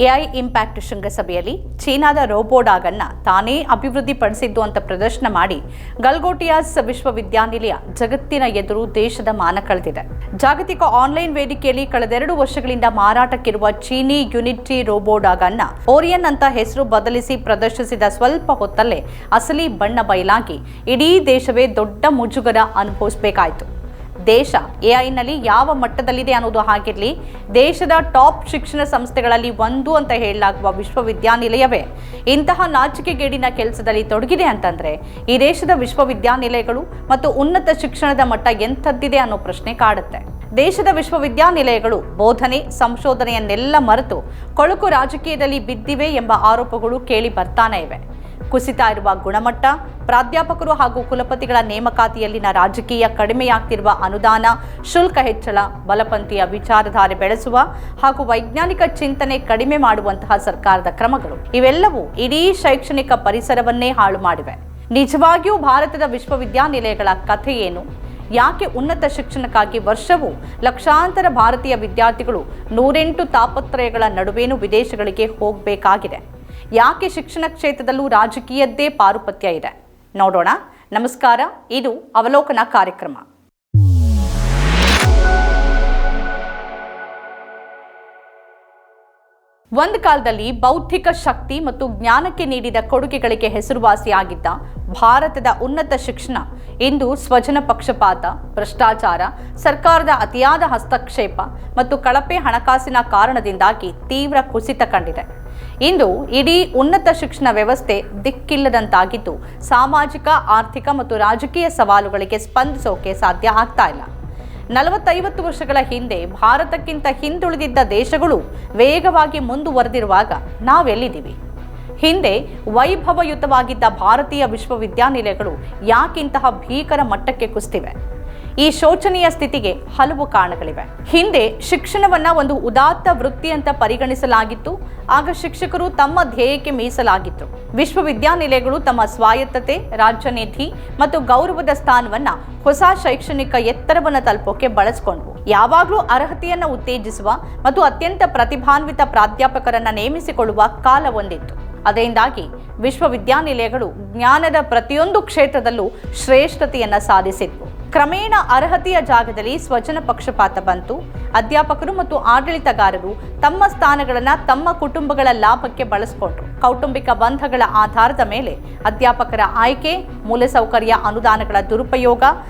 AI impact ಶೃಂಗಸಭೆಯಲ್ಲಿ ಚೀನಾದ ರೋಬೋಡಾಗ್ ಅನ್ನು ತಾನೇ ಅಭಿವೃದ್ಧಿಪಡಿಸಿದ್ದು ಅಂತ ಪ್ರದರ್ಶನ ಮಾಡಿ ಗಲ್ಗೋಟಿಯಾಸ್ ವಿಶ್ವವಿದ್ಯಾನಿಲಯ ಜಗತ್ತಿನ ಎದುರು ದೇಶದ ಮಾನ ಕಳೆದಿದೆ. ಜಾಗತಿಕ ಆನ್ಲೈನ್ ವೇದಿಕೆಯಲ್ಲಿ ಕಳೆದ 2 ವರ್ಷಗಳಿಂದ ಮಾರಾಟಕ್ಕಿರುವ ಚೀನಿ ಯುನಿಟಿ ರೋಬೋಡಾಗ್ ಅನ್ನು ಓರಿಯನ್ ಅಂತ ಹೆಸರು ಬದಲಿಸಿ ಪ್ರದರ್ಶಿಸಿದ ಸ್ವಲ್ಪ ಹೊತ್ತಲ್ಲೇ ಅಸಲಿ ಬಣ್ಣ ಬಯಲಾಗಿ ಇಡೀ ದೇಶವೇ ದೊಡ್ಡ ಮುಜುಗರ ಅನುಭವಿಸಬೇಕಾಯಿತು. ದೇಶ ಎಐನಲ್ಲಿ ಯಾವ ಮಟ್ಟದಲ್ಲಿದೆ ಅನ್ನೋದು ಹಾಗಿರಲಿ, ದೇಶದ ಟಾಪ್ ಶಿಕ್ಷಣ ಸಂಸ್ಥೆಗಳಲ್ಲಿ ಒಂದು ಅಂತ ಹೇಳಲಾಗುವ ವಿಶ್ವವಿದ್ಯಾನಿಲಯವೇ ಇಂತಹ ನಾಚಿಕೆಗೇಡಿನ ಕೆಲಸದಲ್ಲಿ ತೊಡಗಿದೆ ಅಂತಂದ್ರೆ ಈ ದೇಶದ ವಿಶ್ವವಿದ್ಯಾನಿಲಯಗಳು ಮತ್ತು ಉನ್ನತ ಶಿಕ್ಷಣದ ಮಟ್ಟ ಎಂಥದ್ದಿದೆ ಅನ್ನೋ ಪ್ರಶ್ನೆ ಕಾಡುತ್ತೆ. ದೇಶದ ವಿಶ್ವವಿದ್ಯಾನಿಲಯಗಳು ಬೋಧನೆ ಸಂಶೋಧನೆಯನ್ನೆಲ್ಲ ಮರೆತು ಕೊಳಕು ರಾಜಕೀಯದಲ್ಲಿ ಬಿದ್ದಿವೆ ಎಂಬ ಆರೋಪಗಳು ಕೇಳಿ ಬರ್ತಾನೆ ಇವೆ. ಕುಸಿತಾ ಇರುವ ಗುಣಮಟ್ಟ, ಪ್ರಾಧ್ಯಾಪಕರು ಹಾಗೂ ಕುಲಪತಿಗಳ ನೇಮಕಾತಿಯಲ್ಲಿನ ರಾಜಕೀಯ, ಕಡಿಮೆಯಾಗ್ತಿರುವ ಅನುದಾನ, ಶುಲ್ಕ ಹೆಚ್ಚಳ, ಬಲಪಂಥೀಯ ವಿಚಾರಧಾರೆ ಬೆಳೆಸುವ ಹಾಗೂ ವೈಜ್ಞಾನಿಕ ಚಿಂತನೆ ಕಡಿಮೆ ಮಾಡುವಂತಹ ಸರ್ಕಾರದ ಕ್ರಮಗಳು ಇವೆಲ್ಲವೂ ಇಡೀ ಶೈಕ್ಷಣಿಕ ಪರಿಸರವನ್ನೇ ಹಾಳು ಮಾಡಿವೆ. ನಿಜವಾಗಿಯೂ ಭಾರತದ ವಿಶ್ವವಿದ್ಯಾನಿಲಯಗಳ ಕಥೆ ಏನು? ಯಾಕೆ ಉನ್ನತ ಶಿಕ್ಷಣಕ್ಕಾಗಿ ವರ್ಷವೂ ಲಕ್ಷಾಂತರ ಭಾರತೀಯ ವಿದ್ಯಾರ್ಥಿಗಳು 108 ತಾಪತ್ರಯಗಳ ನಡುವೇನೂ ವಿದೇಶಗಳಿಗೆ ಹೋಗಬೇಕಾಗಿದೆ? ಯಾಕೆ ಶಿಕ್ಷಣ ಕ್ಷೇತ್ರದಲ್ಲೂ ರಾಜಕೀಯದ್ದೇ ಪಾರುಪತ್ಯ ಇದೆ? ನೋಡೋಣ. ನಮಸ್ಕಾರ, ಇದು ಅವಲೋಕನ ಕಾರ್ಯಕ್ರಮ. ಒಂದು ಕಾಲದಲ್ಲಿ ಬೌದ್ಧಿಕ ಶಕ್ತಿ ಮತ್ತು ಜ್ಞಾನಕ್ಕೆ ನೀಡಿದ ಕೊಡುಗೆಗಳಿಗೆ ಹೆಸರುವಾಸಿಯಾಗಿದ್ದ ಭಾರತದ ಉನ್ನತ ಶಿಕ್ಷಣ ಇಂದು ಸ್ವಜನ ಪಕ್ಷಪಾತ, ಭ್ರಷ್ಟಾಚಾರ, ಸರ್ಕಾರದ ಅತಿಯಾದ ಹಸ್ತಕ್ಷೇಪ ಮತ್ತು ಕಳಪೆ ಹಣಕಾಸಿನ ಕಾರಣದಿಂದಾಗಿ ತೀವ್ರ ಕುಸಿತ ಕಂಡಿದೆ. ಇಂದು ಇಡೀ ಉನ್ನತ ಶಿಕ್ಷಣ ವ್ಯವಸ್ಥೆ ದಿಕ್ಕಿಲ್ಲದಂತಾಗಿದ್ದು ಸಾಮಾಜಿಕ, ಆರ್ಥಿಕ ಮತ್ತು ರಾಜಕೀಯ ಸವಾಲುಗಳಿಗೆ ಸ್ಪಂದಿಸೋಕೆ ಸಾಧ್ಯ ಆಗ್ತಾ ಇಲ್ಲ. 40-50 ವರ್ಷಗಳ ಹಿಂದೆ ಭಾರತಕ್ಕಿಂತ ಹಿಂದುಳಿದಿದ್ದ ದೇಶಗಳು ವೇಗವಾಗಿ ಮುಂದುವರೆದಿರುವಾಗ ನಾವೆಲ್ಲಿದ್ದೀವಿ? ಹಿಂದೆ ವೈಭವಯುತವಾಗಿದ್ದ ಭಾರತೀಯ ವಿಶ್ವವಿದ್ಯಾನಿಲಯಗಳು ಯಾಕಿಂತಹ ಭೀಕರ ಮಟ್ಟಕ್ಕೆ ಕುಸಿತಿವೆ? ಈ ಶೋಚನೀಯ ಸ್ಥಿತಿಗೆ ಹಲವು ಕಾರಣಗಳಿವೆ. ಹಿಂದೆ ಶಿಕ್ಷಣವನ್ನ ಒಂದು ಉದಾತ್ತ ವೃತ್ತಿ ಅಂತ ಪರಿಗಣಿಸಲಾಗಿತ್ತು. ಆಗ ಶಿಕ್ಷಕರು ತಮ್ಮ ಧ್ಯೇಯಕ್ಕೆ ಮೀಸಲಾಗಿತ್ತು. ವಿಶ್ವವಿದ್ಯಾನಿಲಯಗಳು ತಮ್ಮ ಸ್ವಾಯತ್ತತೆ, ರಾಜ್ಯ ನಿಧಿ ಮತ್ತು ಗೌರವದ ಸ್ಥಾನವನ್ನ ಹೊಸ ಶೈಕ್ಷಣಿಕ ಎತ್ತರವನ್ನು ತಲುಪೋಕೆ ಬಳಸಿಕೊಂಡ್ವು. ಯಾವಾಗಲೂ ಅರ್ಹತೆಯನ್ನು ಉತ್ತೇಜಿಸುವ ಮತ್ತು ಅತ್ಯಂತ ಪ್ರತಿಭಾನ್ವಿತ ಪ್ರಾಧ್ಯಾಪಕರನ್ನ ನೇಮಿಸಿಕೊಳ್ಳುವ ಕಾಲ ಒಂದಿತ್ತು. ಅದರಿಂದಾಗಿ ವಿಶ್ವವಿದ್ಯಾನಿಲಯಗಳು ಜ್ಞಾನದ ಪ್ರತಿಯೊಂದು ಕ್ಷೇತ್ರದಲ್ಲೂ ಶ್ರೇಷ್ಠತೆಯನ್ನ ಸಾಧಿಸಿದ್ವು. ಕ್ರಮೇಣ ಅರ್ಹತೆಯ ಜಾಗದಲ್ಲಿ ಸ್ವಜನ ಪಕ್ಷಪಾತ ಬಂತು. ಅಧ್ಯಾಪಕರು ಮತ್ತು ಆಡಳಿತಗಾರರು ತಮ್ಮ ಸ್ಥಾನಗಳನ್ನು ತಮ್ಮ ಕುಟುಂಬಗಳ ಲಾಭಕ್ಕೆ ಬಳಸಿಕೊಂಡ್ರು. ಕೌಟುಂಬಿಕ ಬಂಧಗಳ ಆಧಾರದ ಮೇಲೆ ಅಧ್ಯಾಪಕರ ಆಯ್ಕೆ, ಮೂಲಸೌಕರ್ಯ ಅನುದಾನಗಳ ದುರುಪಯೋಗ,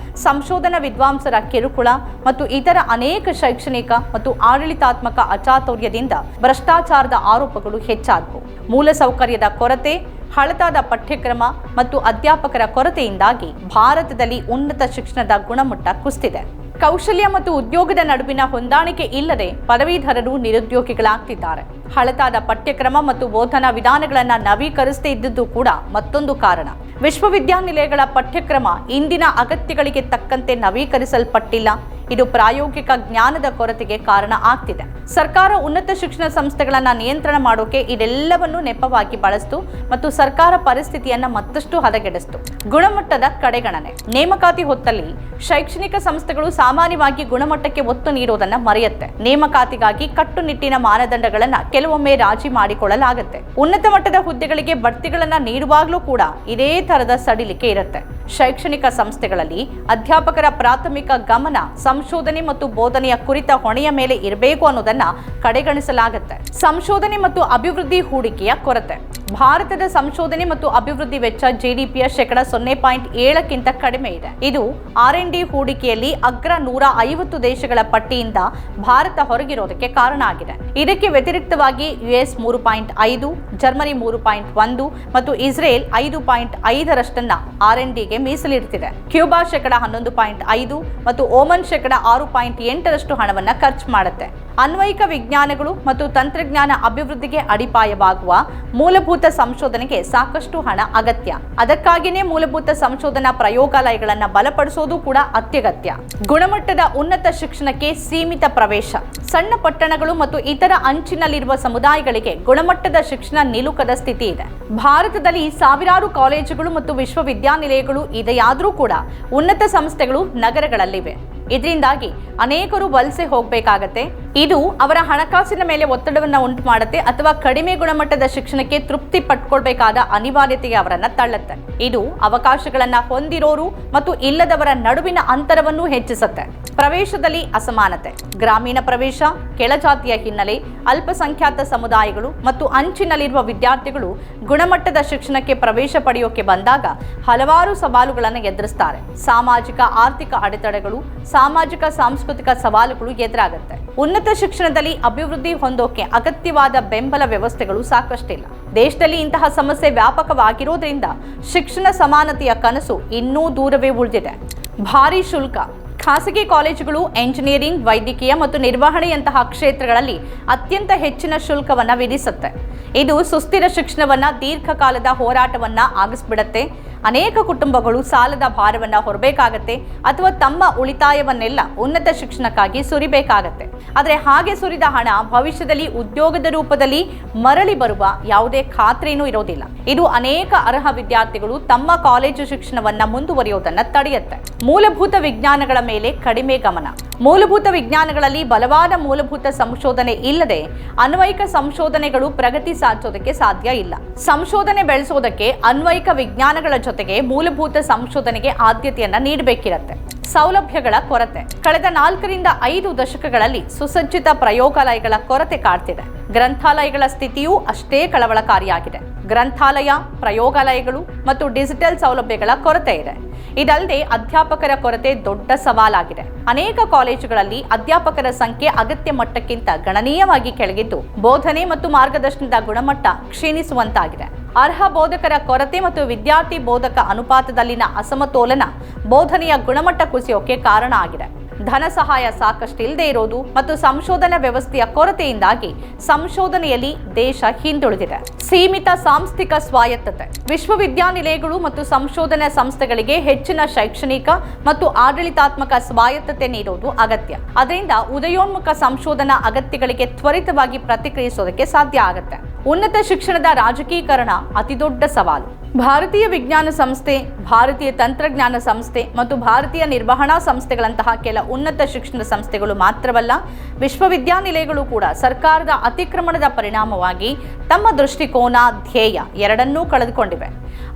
ಸಂಶೋಧನಾ ವಿದ್ವಾಂಸರ ಕಿರುಕುಳ ಮತ್ತು ಇತರ ಅನೇಕ ಶೈಕ್ಷಣಿಕ ಮತ್ತು ಆಡಳಿತಾತ್ಮಕ ಅಚಾತುರ್ಯದಿಂದ ಭ್ರಷ್ಟಾಚಾರದ ಆರೋಪಗಳು ಹೆಚ್ಚಾದವು. ಮೂಲಸೌಕರ್ಯದ ಕೊರತೆ, ಹಳತಾದ ಪಠ್ಯಕ್ರಮ ಮತ್ತು ಅಧ್ಯಾಪಕರ ಕೊರತೆಯಿಂದಾಗಿ ಭಾರತದಲ್ಲಿ ಉನ್ನತ ಶಿಕ್ಷಣದ ಗುಣಮಟ್ಟ ಕುಸಿದಿದೆ. ಕೌಶಲ್ಯ ಮತ್ತು ಉದ್ಯೋಗದ ನಡುವಿನ ಹೊಂದಾಣಿಕೆ ಇಲ್ಲದೆ ಪದವೀಧರರು ನಿರುದ್ಯೋಗಿಗಳಾಗ್ತಿದ್ದಾರೆ. ಹಳತಾದ ಪಠ್ಯಕ್ರಮ ಮತ್ತು ಬೋಧನಾ ವಿಧಾನಗಳನ್ನು ನವೀಕರಿಸದೇ ಇದ್ದುದು ಕೂಡ ಮತ್ತೊಂದು ಕಾರಣ. ವಿಶ್ವವಿದ್ಯಾನಿಲಯಗಳ ಪಠ್ಯಕ್ರಮ ಇಂದಿನ ಅಗತ್ಯಗಳಿಗೆ ತಕ್ಕಂತೆ ನವೀಕರಿಸಲ್ಪಟ್ಟಿಲ್ಲ. ಇದು ಪ್ರಾಯೋಗಿಕ ಜ್ಞಾನದ ಕೊರತೆಗೆ ಕಾರಣ ಆಗ್ತಿದೆ. ಸರ್ಕಾರ ಉನ್ನತ ಶಿಕ್ಷಣ ಸಂಸ್ಥೆಗಳನ್ನು ನಿಯಂತ್ರಣ ಮಾಡೋಕೆ ಇದೆಲ್ಲವನ್ನು ನೆಪವಾಗಿ ಬಳಸಿತು ಮತ್ತು ಸರ್ಕಾರ ಪರಿಸ್ಥಿತಿಯನ್ನ ಮತ್ತಷ್ಟು ಹದಗೆಡಿಸಿತು. ಗುಣಮಟ್ಟದ ಕಡೆಗಣನೆ. ನೇಮಕಾತಿ ಹೊತ್ತಲ್ಲಿ ಶೈಕ್ಷಣಿಕ ಸಂಸ್ಥೆಗಳು ಸಾಮಾನ್ಯವಾಗಿ ಗುಣಮಟ್ಟಕ್ಕೆ ಒತ್ತು ನೀಡೋದನ್ನ ಮರೆಯುತ್ತೆ. ನೇಮಕಾತಿಗಾಗಿ ಕಟ್ಟುನಿಟ್ಟಿನ ಮಾನದಂಡಗಳನ್ನ ಕೆಲವೊಮ್ಮೆ ರಾಜಿ ಮಾಡಿಕೊಳ್ಳಲಾಗುತ್ತೆ. ಉನ್ನತ ಮಟ್ಟದ ಹುದ್ದೆಗಳಿಗೆ ಬಡ್ತಿಗಳನ್ನ ನೀಡುವಾಗಲೂ ಕೂಡ ಇದೇ ತರದ ಸಡಿಲಿಕೆ ಇರುತ್ತೆ. ಶೈಕ್ಷಣಿಕ ಸಂಸ್ಥೆಗಳಲ್ಲಿ ಅಧ್ಯಾಪಕರ ಪ್ರಾಥಮಿಕ ಗಮನ ಸಂಶೋಧನೆ ಮತ್ತು ಬೋಧನೆಯ ಕುರಿತ ಹೊಣೆಯ ಮೇಲೆ ಇರಬೇಕು ಅನ್ನೋದನ್ನ ಕಡೆಗಣಿಸಲಾಗುತ್ತೆ. ಸಂಶೋಧನೆ ಮತ್ತು ಅಭಿವೃದ್ಧಿ ಹೂಡಿಕೆಯ ಕೊರತೆ. ಭಾರತದ ಸಂಶೋಧನೆ ಮತ್ತು ಅಭಿವೃದ್ಧಿ ವೆಚ್ಚ ಜಿಡಿಪಿಯ 0.7% ಕಡಿಮೆ ಇದೆ. ಇದು R&D ಹೂಡಿಕೆಯಲ್ಲಿ ಅಗ್ರ 150 ದೇಶಗಳ ಪಟ್ಟಿಯಿಂದ ಭಾರತ ಹೊರಗಿರೋದಕ್ಕೆ ಕಾರಣ ಆಗಿದೆ. ಇದಕ್ಕೆ ವ್ಯತಿರಿಕ್ತವಾಗಿ US 3.5, ಜರ್ಮನಿ 3.1 ಮತ್ತು ಇಸ್ರೇಲ್ 5.5% R&Dಗೆ ಮೀಸಲಿಡುತ್ತಿದೆ. ಕ್ಯೂಬಾ 11.5 ಮತ್ತು ಓಮನ್ 6.8% ಹಣವನ್ನು ಖರ್ಚು ಮಾಡುತ್ತೆ. ಅನ್ವಯಿಕ ವಿಜ್ಞಾನಗಳು ಮತ್ತು ತಂತ್ರಜ್ಞಾನ ಅಭಿವೃದ್ಧಿಗೆ ಅಡಿಪಾಯವಾಗುವ ಮೂಲಭೂತ ಸಂಶೋಧನೆಗೆ ಸಾಕಷ್ಟು ಹಣ ಅಗತ್ಯ. ಅದಕ್ಕಾಗಿಯೇ ಮೂಲಭೂತ ಸಂಶೋಧನಾ ಪ್ರಯೋಗಾಲಯಗಳನ್ನು ಬಲಪಡಿಸುವುದು ಕೂಡ ಅತ್ಯಗತ್ಯ. ಗುಣಮಟ್ಟದ ಉನ್ನತ ಶಿಕ್ಷಣಕ್ಕೆ ಸೀಮಿತ ಪ್ರವೇಶ. ಸಣ್ಣ ಪಟ್ಟಣಗಳು ಮತ್ತು ಇತರ ಅಂಚಿನಲ್ಲಿರುವ ಸಮುದಾಯಗಳಿಗೆ ಗುಣಮಟ್ಟದ ಶಿಕ್ಷಣ ನಿಲುಕದ ಸ್ಥಿತಿ ಇದೆ. ಭಾರತದಲ್ಲಿ ಸಾವಿರಾರು ಕಾಲೇಜುಗಳು ಮತ್ತು ವಿಶ್ವವಿದ್ಯಾನಿಲಯಗಳು ಇದೆಯಾದರೂ ಕೂಡ ಉನ್ನತ ಸಂಸ್ಥೆಗಳು ನಗರಗಳಲ್ಲಿವೆ. ಇದರಿಂದಾಗಿ ಅನೇಕರು ವಲಸೆ ಹೋಗಬೇಕಾಗತ್ತೆ. ಇದು ಅವರ ಹಣಕಾಸಿನ ಮೇಲೆ ಒತ್ತಡವನ್ನು ಉಂಟು ಮಾಡುತ್ತೆ ಅಥವಾ ಕಡಿಮೆ ಗುಣಮಟ್ಟದ ಶಿಕ್ಷಣಕ್ಕೆ ತೃಪ್ತಿ ಪಟ್ಕೊಳ್ಬೇಕಾದ ಅನಿವಾರ್ಯತೆಗೆ ಅವರನ್ನ ತಳ್ಳುತ್ತೆ. ಇದು ಅವಕಾಶಗಳನ್ನ ಹೊಂದಿರೋರು ಮತ್ತು ಇಲ್ಲದವರ ನಡುವಿನ ಅಂತರವನ್ನು ಹೆಚ್ಚಿಸುತ್ತೆ. ಪ್ರವೇಶದಲ್ಲಿ ಅಸಮಾನತೆ, ಗ್ರಾಮೀಣ ಪ್ರವೇಶ, ಕೆಳಜಾತಿಯ ಹಿನ್ನೆಲೆ, ಅಲ್ಪಸಂಖ್ಯಾತ ಸಮುದಾಯಗಳು ಮತ್ತು ಅಂಚಿನಲ್ಲಿರುವ ವಿದ್ಯಾರ್ಥಿಗಳು ಗುಣಮಟ್ಟದ ಶಿಕ್ಷಣಕ್ಕೆ ಪ್ರವೇಶ ಪಡೆಯೋಕೆ ಬಂದಾಗ ಹಲವಾರು ಸವಾಲುಗಳನ್ನು ಎದುರಿಸ್ತಾರೆ. ಸಾಮಾಜಿಕ ಆರ್ಥಿಕ ಅಡೆತಡೆಗಳು, ಸಾಮಾಜಿಕ ಸಾಂಸ್ಕೃತಿಕ ಸವಾಲುಗಳು ಎದುರಾಗುತ್ತೆ. ಉನ್ನತ ಶಿಕ್ಷಣದಲ್ಲಿ ಅಭಿವೃದ್ಧಿ ಹೊಂದೋಕೆ ಅಗತ್ಯವಾದ ಬೆಂಬಲ ವ್ಯವಸ್ಥೆಗಳು ಸಾಕಷ್ಟಿಲ್ಲ. ದೇಶದಲ್ಲಿ ಇಂತಹ ಸಮಸ್ಯೆ ವ್ಯಾಪಕವಾಗಿರೋದ್ರಿಂದ ಶಿಕ್ಷಣ ಸಮಾನತೆಯ ಕನಸು ಇನ್ನೂ ದೂರವೇ ಉಳಿದಿದೆ. ಭಾರೀ ಶುಲ್ಕ, ಖಾಸಗಿ ಕಾಲೇಜುಗಳು ಎಂಜಿನಿಯರಿಂಗ್, ವೈದ್ಯಕೀಯ ಮತ್ತು ನಿರ್ವಹಣೆಯಂತಹ ಕ್ಷೇತ್ರಗಳಲ್ಲಿ ಅತ್ಯಂತ ಹೆಚ್ಚಿನ ಶುಲ್ಕವನ್ನು ವಿಧಿಸುತ್ತೆ. ಇದು ಸುಸ್ಥಿರ ಶಿಕ್ಷಣವನ್ನ ದೀರ್ಘಕಾಲದ ಹೋರಾಟವನ್ನ ಆಗಿಸ್ಬಿಡತ್ತೆ. ಅನೇಕ ಕುಟುಂಬಗಳು ಸಾಲದ ಭಾರವನ್ನ ಹೊರಬೇಕಾಗತ್ತೆ ಅಥವಾ ತಮ್ಮ ಉಳಿತಾಯವನ್ನೆಲ್ಲ ಉನ್ನತ ಶಿಕ್ಷಣಕ್ಕಾಗಿ ಸುರಿಬೇಕಾಗತ್ತೆ. ಆದರೆ ಹಾಗೆ ಸುರಿದ ಹಣ ಭವಿಷ್ಯದಲ್ಲಿ ಉದ್ಯೋಗದ ರೂಪದಲ್ಲಿ ಮರಳಿ ಬರುವ ಯಾವುದೇ ಖಾತ್ರಿನೂ ಇರೋದಿಲ್ಲ. ಇದು ಅನೇಕ ಅರ್ಹ ವಿದ್ಯಾರ್ಥಿಗಳು ತಮ್ಮ ಕಾಲೇಜು ಶಿಕ್ಷಣವನ್ನ ಮುಂದುವರಿಯೋದನ್ನ ತಡೆಯುತ್ತೆ. ಮೂಲಭೂತ ವಿಜ್ಞಾನಗಳ ಮೇಲೆ ಕಡಿಮೆ ಗಮನ. ಮೂಲಭೂತ ವಿಜ್ಞಾನಗಳಲ್ಲಿ ಬಲವಾದ ಮೂಲಭೂತ ಸಂಶೋಧನೆ ಇಲ್ಲದೆ ಅನ್ವಯಿಕ ಸಂಶೋಧನೆಗಳು ಪ್ರಗತಿ ಸಾಧಿಸೋದಕ್ಕೆ ಸಾಧ್ಯ ಇಲ್ಲ. ಸಂಶೋಧನೆ ಬೆಳೆಸೋದಕ್ಕೆ ಅನ್ವಯಿಕ ವಿಜ್ಞಾನಗಳ ಜೊತೆಗೆ ಮೂಲಭೂತ ಸಂಶೋಧನೆಗೆ ಆದ್ಯತೆಯನ್ನ ನೀಡಬೇಕಿರುತ್ತೆ. ಸೌಲಭ್ಯಗಳ ಕೊರತೆ. ಕಳೆದ 4 ರಿಂದ 5 ದಶಕಗಳಲ್ಲಿ ಸುಸಜ್ಜಿತ ಪ್ರಯೋಗಾಲಯಗಳ ಕೊರತೆ ಕಾಡ್ತಿದೆ. ಗ್ರಂಥಾಲಯಗಳ ಸ್ಥಿತಿಯೂ ಅಷ್ಟೇ ಕಳವಳಕಾರಿಯಾಗಿದೆ. ಗ್ರಂಥಾಲಯ, ಪ್ರಯೋಗಾಲಯಗಳು ಮತ್ತು ಡಿಜಿಟಲ್ ಸೌಲಭ್ಯಗಳ ಕೊರತೆ ಇದೆ. ಇದಲ್ಲದೆ ಅಧ್ಯಾಪಕರ ಕೊರತೆ ದೊಡ್ಡ ಸವಾಲಾಗಿದೆ. ಅನೇಕ ಕಾಲೇಜುಗಳಲ್ಲಿ ಅಧ್ಯಾಪಕರ ಸಂಖ್ಯೆ ಅಗತ್ಯ ಮಟ್ಟಕ್ಕಿಂತ ಗಣನೀಯವಾಗಿ ಕೆಳಗಿದ್ದು ಬೋಧನೆ ಮತ್ತು ಮಾರ್ಗದರ್ಶನದ ಗುಣಮಟ್ಟ ಕ್ಷೀಣಿಸುವಂತಾಗಿದೆ. ಅರ್ಹ ಬೋಧಕರ ಕೊರತೆ ಮತ್ತು ವಿದ್ಯಾರ್ಥಿ ಬೋಧಕ ಅನುಪಾತದಲ್ಲಿನ ಅಸಮತೋಲನ ಬೋಧನೆಯ ಗುಣಮಟ್ಟ ಕುಸಿಯೋಕೆ ಕಾರಣ ಆಗಿದೆ. ಧನ ಸಹಾಯ ಸಾಕಷ್ಟು ಇಲ್ಲದೆ ಇರೋದು ಮತ್ತು ಸಂಶೋಧನಾ ವ್ಯವಸ್ಥೆಯ ಕೊರತೆಯಿಂದಾಗಿ ಸಂಶೋಧನೆಯಲ್ಲಿ ದೇಶ ಹಿಂದುಳಿದಿದೆ. ಸೀಮಿತ ಸಾಂಸ್ಥಿಕ ಸ್ವಾಯತ್ತತೆ. ವಿಶ್ವವಿದ್ಯಾನಿಲಯಗಳು ಮತ್ತು ಸಂಶೋಧನಾ ಸಂಸ್ಥೆಗಳಿಗೆ ಹೆಚ್ಚಿನ ಶೈಕ್ಷಣಿಕ ಮತ್ತು ಆಡಳಿತಾತ್ಮಕ ಸ್ವಾಯತ್ತತೆ ನೀಡುವುದು ಅಗತ್ಯ. ಅದರಿಂದ ಉದಯೋನ್ಮುಖ ಸಂಶೋಧನಾ ಅಗತ್ಯಗಳಿಗೆ ತ್ವರಿತವಾಗಿ ಪ್ರತಿಕ್ರಿಯಿಸೋದಕ್ಕೆ ಸಾಧ್ಯ ಆಗುತ್ತೆ. ಉನ್ನತ ಶಿಕ್ಷಣದ ರಾಜಕೀಕರಣ ಅತಿದೊಡ್ಡ ಸವಾಲು. ಭಾರತೀಯ ವಿಜ್ಞಾನ ಸಂಸ್ಥೆ, ಭಾರತೀಯ ತಂತ್ರಜ್ಞಾನ ಸಂಸ್ಥೆ ಮತ್ತು ಭಾರತೀಯ ನಿರ್ವಹಣಾ ಸಂಸ್ಥೆಗಳಂತಹ ಕೆಲ ಉನ್ನತ ಶಿಕ್ಷಣ ಸಂಸ್ಥೆಗಳು ಮಾತ್ರವಲ್ಲ, ವಿಶ್ವವಿದ್ಯಾನಿಲಯಗಳು ಕೂಡ ಸರ್ಕಾರದ ಅತಿಕ್ರಮಣದ ಪರಿಣಾಮವಾಗಿ ತಮ್ಮ ದೃಷ್ಟಿಕೋನ, ಧ್ಯೇಯ ಎರಡನ್ನೂ ಕಳೆದುಕೊಂಡಿವೆ.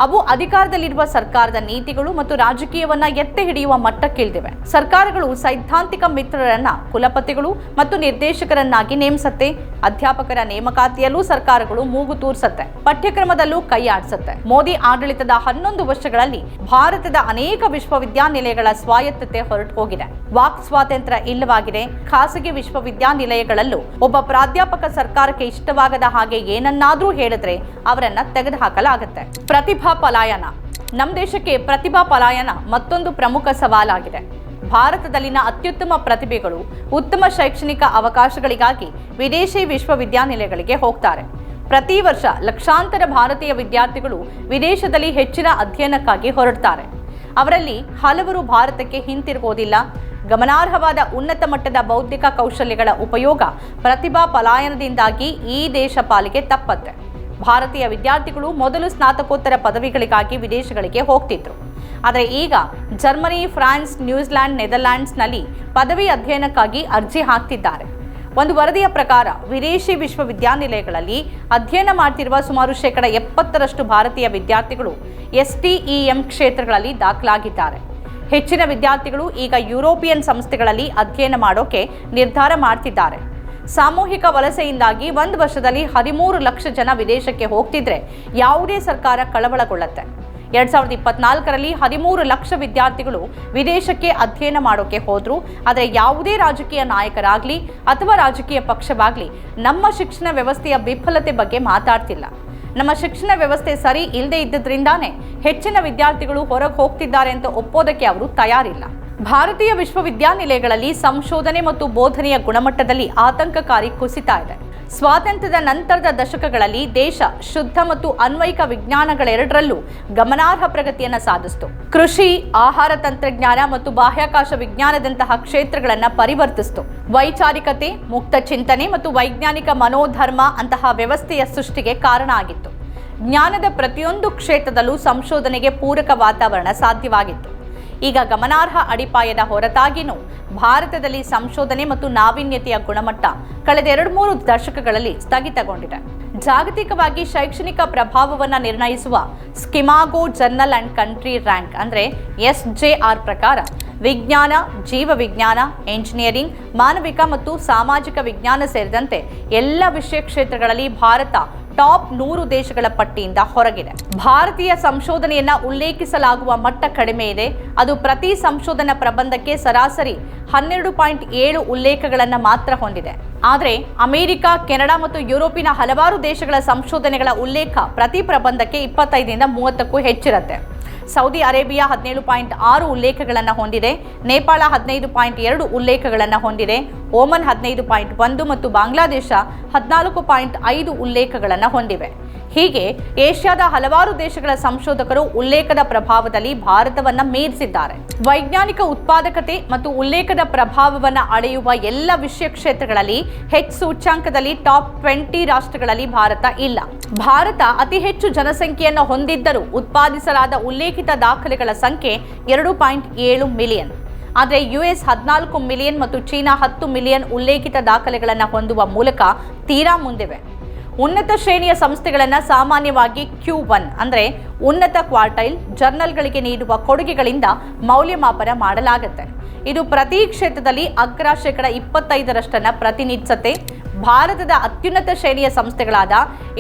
ಅವು ಅಧಿಕಾರದಲ್ಲಿರುವ ಸರ್ಕಾರದ ನೀತಿಗಳು ಮತ್ತು ರಾಜಕೀಯವನ್ನ ಎತ್ತಿ ಹಿಡಿಯುವ ಮಟ್ಟಕ್ಕಿಳಿದಿವೆ. ಸರ್ಕಾರಗಳು ಸೈದ್ಧಾಂತಿಕ ಮಿತ್ರರನ್ನ ಕುಲಪತಿಗಳು ಮತ್ತು ನಿರ್ದೇಶಕರನ್ನಾಗಿ ನೇಮಿಸುತ್ತೆ. ಅಧ್ಯಾಪಕರ ನೇಮಕಾತಿಯಲ್ಲೂ ಸರ್ಕಾರಗಳು ಮೂಗು ತೂರಿಸುತ್ತೆ. ಪಠ್ಯಕ್ರಮದಲ್ಲೂ ಕೈ ಆಡಿಸುತ್ತೆ. ಮೋದಿ ಆಡಳಿತದ 11 ವರ್ಷಗಳಲ್ಲಿ ಭಾರತದ ಅನೇಕ ವಿಶ್ವವಿದ್ಯಾನಿಲಯಗಳ ಸ್ವಾಯತ್ತತೆ ಹೊರಟು ಹೋಗಿದೆ. ವಾಕ್ ಸ್ವಾತಂತ್ರ್ಯ ಇಲ್ಲವಾಗಿದೆ. ಖಾಸಗಿ ವಿಶ್ವವಿದ್ಯಾನಿಲಯಗಳಲ್ಲೂ ಒಬ್ಬ ಪ್ರಾಧ್ಯಾಪಕ ಸರ್ಕಾರಕ್ಕೆ ಇಷ್ಟವಾಗದ ಹಾಗೆ ಏನನ್ನಾದ್ರೂ ಹೇಳಿದ್ರೆ ಅವರನ್ನ ತೆಗೆದುಹಾಕಲಾಗುತ್ತೆ. ಪ್ರತಿಭಾ ಪಲಾಯನ. ನಮ್ಮ ದೇಶಕ್ಕೆ ಪ್ರತಿಭಾ ಪಲಾಯನ ಮತ್ತೊಂದು ಪ್ರಮುಖ ಸವಾಲಾಗಿದೆ. ಭಾರತದಲ್ಲಿನ ಅತ್ಯುತ್ತಮ ಪ್ರತಿಭೆಗಳು ಉತ್ತಮ ಶೈಕ್ಷಣಿಕ ಅವಕಾಶಗಳಿಗಾಗಿ ವಿದೇಶಿ ವಿಶ್ವವಿದ್ಯಾನಿಲಯಗಳಿಗೆ ಹೋಗ್ತಾರೆ. ಪ್ರತಿ ವರ್ಷ ಲಕ್ಷಾಂತರ ಭಾರತೀಯ ವಿದ್ಯಾರ್ಥಿಗಳು ವಿದೇಶದಲ್ಲಿ ಹೆಚ್ಚಿನ ಅಧ್ಯಯನಕ್ಕಾಗಿ ಹೊರಡ್ತಾರೆ. ಅವರಲ್ಲಿ ಹಲವರು ಭಾರತಕ್ಕೆ ಹಿಂತಿರುಗೋದಿಲ್ಲ. ಗಮನಾರ್ಹವಾದ ಉನ್ನತ ಮಟ್ಟದ ಬೌದ್ಧಿಕ ಕೌಶಲ್ಯಗಳ ಉಪಯೋಗ ಪ್ರತಿಭಾ ಪಲಾಯನದಿಂದಾಗಿ ಈ ದೇಶ ಪಾಲಿಗೆ ತಪ್ಪತ್ತೆ. ಭಾರತೀಯ ವಿದ್ಯಾರ್ಥಿಗಳು ಮೊದಲು ಸ್ನಾತಕೋತ್ತರ ಪದವಿಗಳಿಗಾಗಿ ವಿದೇಶಗಳಿಗೆ ಹೋಗ್ತಿದ್ರು. ಆದರೆ ಈಗ ಜರ್ಮನಿ, ಫ್ರಾನ್ಸ್, ನ್ಯೂಜಿಲ್ಯಾಂಡ್, ನೆದರ್ಲ್ಯಾಂಡ್ಸ್ನಲ್ಲಿ ಪದವಿ ಅಧ್ಯಯನಕ್ಕಾಗಿ ಅರ್ಜಿ ಹಾಕ್ತಿದ್ದಾರೆ. ಒಂದು ವರದಿಯ ಪ್ರಕಾರ ವಿದೇಶಿ ವಿಶ್ವವಿದ್ಯಾನಿಲಯಗಳಲ್ಲಿ ಅಧ್ಯಯನ ಮಾಡ್ತಿರುವ ಸುಮಾರು 70% ಭಾರತೀಯ ವಿದ್ಯಾರ್ಥಿಗಳು STEM ಕ್ಷೇತ್ರಗಳಲ್ಲಿ ದಾಖಲಾಗಿದ್ದಾರೆ. ಹೆಚ್ಚಿನ ವಿದ್ಯಾರ್ಥಿಗಳು ಈಗ ಯುರೋಪಿಯನ್ ಸಂಸ್ಥೆಗಳಲ್ಲಿ ಅಧ್ಯಯನ ಮಾಡೋಕೆ ನಿರ್ಧಾರ ಮಾಡ್ತಿದ್ದಾರೆ. ಸಾಮೂಹಿಕ ವಲಸೆಯಿಂದಾಗಿ 1 ವರ್ಷದಲ್ಲಿ 13 ಲಕ್ಷ ಜನ ವಿದೇಶಕ್ಕೆ ಹೋಗ್ತಿದ್ರೆ ಯಾವುದೇ ಸರ್ಕಾರ ಕಳವಳಗೊಳ್ಳುತ್ತೆ. 2024ರಲ್ಲಿ 13 ಲಕ್ಷ ವಿದ್ಯಾರ್ಥಿಗಳು ವಿದೇಶಕ್ಕೆ ಅಧ್ಯಯನ ಮಾಡೋಕೆ ಹೋದ್ರು. ಆದರೆ ಯಾವುದೇ ರಾಜಕೀಯ ನಾಯಕರಾಗ್ಲಿ ಅಥವಾ ರಾಜಕೀಯ ಪಕ್ಷವಾಗ್ಲಿ ನಮ್ಮ ಶಿಕ್ಷಣ ವ್ಯವಸ್ಥೆಯ ವಿಫಲತೆ ಬಗ್ಗೆ ಮಾತಾಡ್ತಿಲ್ಲ. ನಮ್ಮ ಶಿಕ್ಷಣ ವ್ಯವಸ್ಥೆ ಸರಿ ಇಲ್ಲದೆ ಇದ್ದದ್ರಿಂದಾನೇ ಹೆಚ್ಚಿನ ವಿದ್ಯಾರ್ಥಿಗಳು ಹೊರಗೆ ಹೋಗ್ತಿದ್ದಾರೆ ಅಂತ ಒಪ್ಪೋದಕ್ಕೆ ಅವರು ತಯಾರಿಲ್ಲ. ಭಾರತೀಯ ವಿಶ್ವವಿದ್ಯಾನಿಲಯಗಳಲ್ಲಿ ಸಂಶೋಧನೆ ಮತ್ತು ಬೋಧನೆಯ ಗುಣಮಟ್ಟದಲ್ಲಿ ಆತಂಕಕಾರಿ ಕುಸಿತ ಇದೆ. ಸ್ವಾತಂತ್ರ್ಯದ ನಂತರದ ದಶಕಗಳಲ್ಲಿ ದೇಶ ಶುದ್ಧ ಮತ್ತು ಅನ್ವಯಿಕ ವಿಜ್ಞಾನಗಳೆರಡರಲ್ಲೂ ಗಮನಾರ್ಹ ಪ್ರಗತಿಯನ್ನು ಸಾಧಿಸಿತು. ಕೃಷಿ, ಆಹಾರ ತಂತ್ರಜ್ಞಾನ ಮತ್ತು ಬಾಹ್ಯಾಕಾಶ ವಿಜ್ಞಾನದಂತಹ ಕ್ಷೇತ್ರಗಳನ್ನು ಪರಿವರ್ತಿಸಿತು. ವೈಚಾರಿಕತೆ, ಮುಕ್ತ ಚಿಂತನೆ ಮತ್ತು ವೈಜ್ಞಾನಿಕ ಮನೋಧರ್ಮ ಅಂತಹ ವ್ಯವಸ್ಥೆಯ ಸೃಷ್ಟಿಗೆ ಕಾರಣ ಆಗಿತ್ತು. ಜ್ಞಾನದ ಪ್ರತಿಯೊಂದು ಕ್ಷೇತ್ರದಲ್ಲೂ ಸಂಶೋಧನೆಗೆ ಪೂರಕ ವಾತಾವರಣ ಸಾಧ್ಯವಾಗಿತ್ತು. ಈಗ ಗಮನಾರ್ಹ ಅಡಿಪಾಯದ ಹೊರತಾಗಿಯೂ ಭಾರತದಲ್ಲಿ ಸಂಶೋಧನೆ ಮತ್ತು ನಾವೀನ್ಯತೆಯ ಗುಣಮಟ್ಟ ಕಳೆದ 2-3 ದಶಕಗಳಲ್ಲಿ ಸ್ಥಗಿತಗೊಂಡಿದೆ. ಜಾಗತಿಕವಾಗಿ ಶೈಕ್ಷಣಿಕ ಪ್ರಭಾವವನ್ನು ನಿರ್ಣಯಿಸುವ ಸ್ಕಿಮಾಗೋ ಜರ್ನಲ್ ಅಂಡ್ ಕಂಟ್ರಿ ರ್ಯಾಂಕ್ ಅಂದರೆ SJR ಪ್ರಕಾರ ವಿಜ್ಞಾನ, ಜೀವವಿಜ್ಞಾನ, ಎಂಜಿನಿಯರಿಂಗ್, ಮಾನವಿಕ ಮತ್ತು ಸಾಮಾಜಿಕ ವಿಜ್ಞಾನ ಸೇರಿದಂತೆ ಎಲ್ಲ ವಿಷಯ ಕ್ಷೇತ್ರಗಳಲ್ಲಿ ಭಾರತ ಟಾಪ್ 100 ದೇಶಗಳ ಪಟ್ಟಿಯಿಂದ ಹೊರಗಿದೆ. ಭಾರತೀಯ ಸಂಶೋಧನೆಯನ್ನ ಉಲ್ಲೇಖಿಸಲಾಗುವ ಮಟ್ಟ ಕಡಿಮೆ ಇದೆ. ಅದು ಪ್ರತಿ ಸಂಶೋಧನಾ ಪ್ರಬಂಧಕ್ಕೆ ಸರಾಸರಿ 12.7 ಉಲ್ಲೇಖಗಳನ್ನು ಮಾತ್ರ ಹೊಂದಿದೆ. ಆದರೆ ಅಮೆರಿಕ, ಕೆನಡಾ ಮತ್ತು ಯುರೋಪಿನ ಹಲವಾರು ದೇಶಗಳ ಸಂಶೋಧನೆಗಳ ಉಲ್ಲೇಖ ಪ್ರತಿ ಪ್ರಬಂಧಕ್ಕೆ 25ರಿಂದ 30ಕ್ಕೂ ಹೆಚ್ಚಿರುತ್ತೆ. ಸೌದಿ ಅರೇಬಿಯಾ 17.6 ಉಲ್ಲೇಖಗಳನ್ನು ಹೊಂದಿದೆ. ನೇಪಾಳ 15.2 ಉಲ್ಲೇಖಗಳನ್ನು ಹೊಂದಿದೆ. ಓಮನ್ 15.1 ಮತ್ತು ಬಾಂಗ್ಲಾದೇಶ 14.5 ಉಲ್ಲೇಖಗಳನ್ನು ಹೊಂದಿವೆ. ಹೀಗೆ ಏಷ್ಯಾದ ಹಲವಾರು ದೇಶಗಳ ಸಂಶೋಧಕರು ಉಲ್ಲೇಖದ ಪ್ರಭಾವದಲ್ಲಿ ಭಾರತವನ್ನು ಮೀರಿಸಿದ್ದಾರೆ. ವೈಜ್ಞಾನಿಕ ಉತ್ಪಾದಕತೆ ಮತ್ತು ಉಲ್ಲೇಖದ ಪ್ರಭಾವವನ್ನು ಅಳೆಯುವ ಎಲ್ಲ ವಿಷಯ ಕ್ಷೇತ್ರಗಳಲ್ಲಿ ಸೂಚ್ಯಾಂಕದಲ್ಲಿ ಟಾಪ್ 20 ರಾಷ್ಟ್ರಗಳಲ್ಲಿ ಭಾರತ ಇಲ್ಲ. ಭಾರತ ಅತಿ ಹೆಚ್ಚು ಜನಸಂಖ್ಯೆಯನ್ನು ಹೊಂದಿದ್ದರೂ ಉತ್ಪಾದಿಸಲಾದ ಉಲ್ಲೇಖಿತ ದಾಖಲೆಗಳ ಸಂಖ್ಯೆ 2.7 ಮಿಲಿಯನ್. ಆದರೆ US 14 ಮಿಲಿಯನ್ ಮತ್ತು ಚೀನಾ 10 ಮಿಲಿಯನ್ ಉಲ್ಲೇಖಿತ ದಾಖಲೆಗಳನ್ನು ಹೊಂದುವ ಮೂಲಕ ತೀರಾ ಮುಂದಿವೆ. ಉನ್ನತ ಶ್ರೇಣಿಯ ಸಂಸ್ಥೆಗಳನ್ನು ಸಾಮಾನ್ಯವಾಗಿ Q1 ಅಂದರೆ ಉನ್ನತ ಕ್ವಾರ್ಟೈಲ್ ಜರ್ನಲ್ಗಳಿಗೆ ನೀಡುವ ಕೊಡುಗೆಗಳಿಂದ ಮೌಲ್ಯಮಾಪನ ಮಾಡಲಾಗುತ್ತೆ. ಇದು ಪ್ರತಿ ಕ್ಷೇತ್ರದಲ್ಲಿ ಅಗ್ರ 25% ಪ್ರತಿನಿಧಿಸುತ್ತೆ. ಭಾರತದ ಅತ್ಯುನ್ನತ ಶ್ರೇಣಿಯ ಸಂಸ್ಥೆಗಳಾದ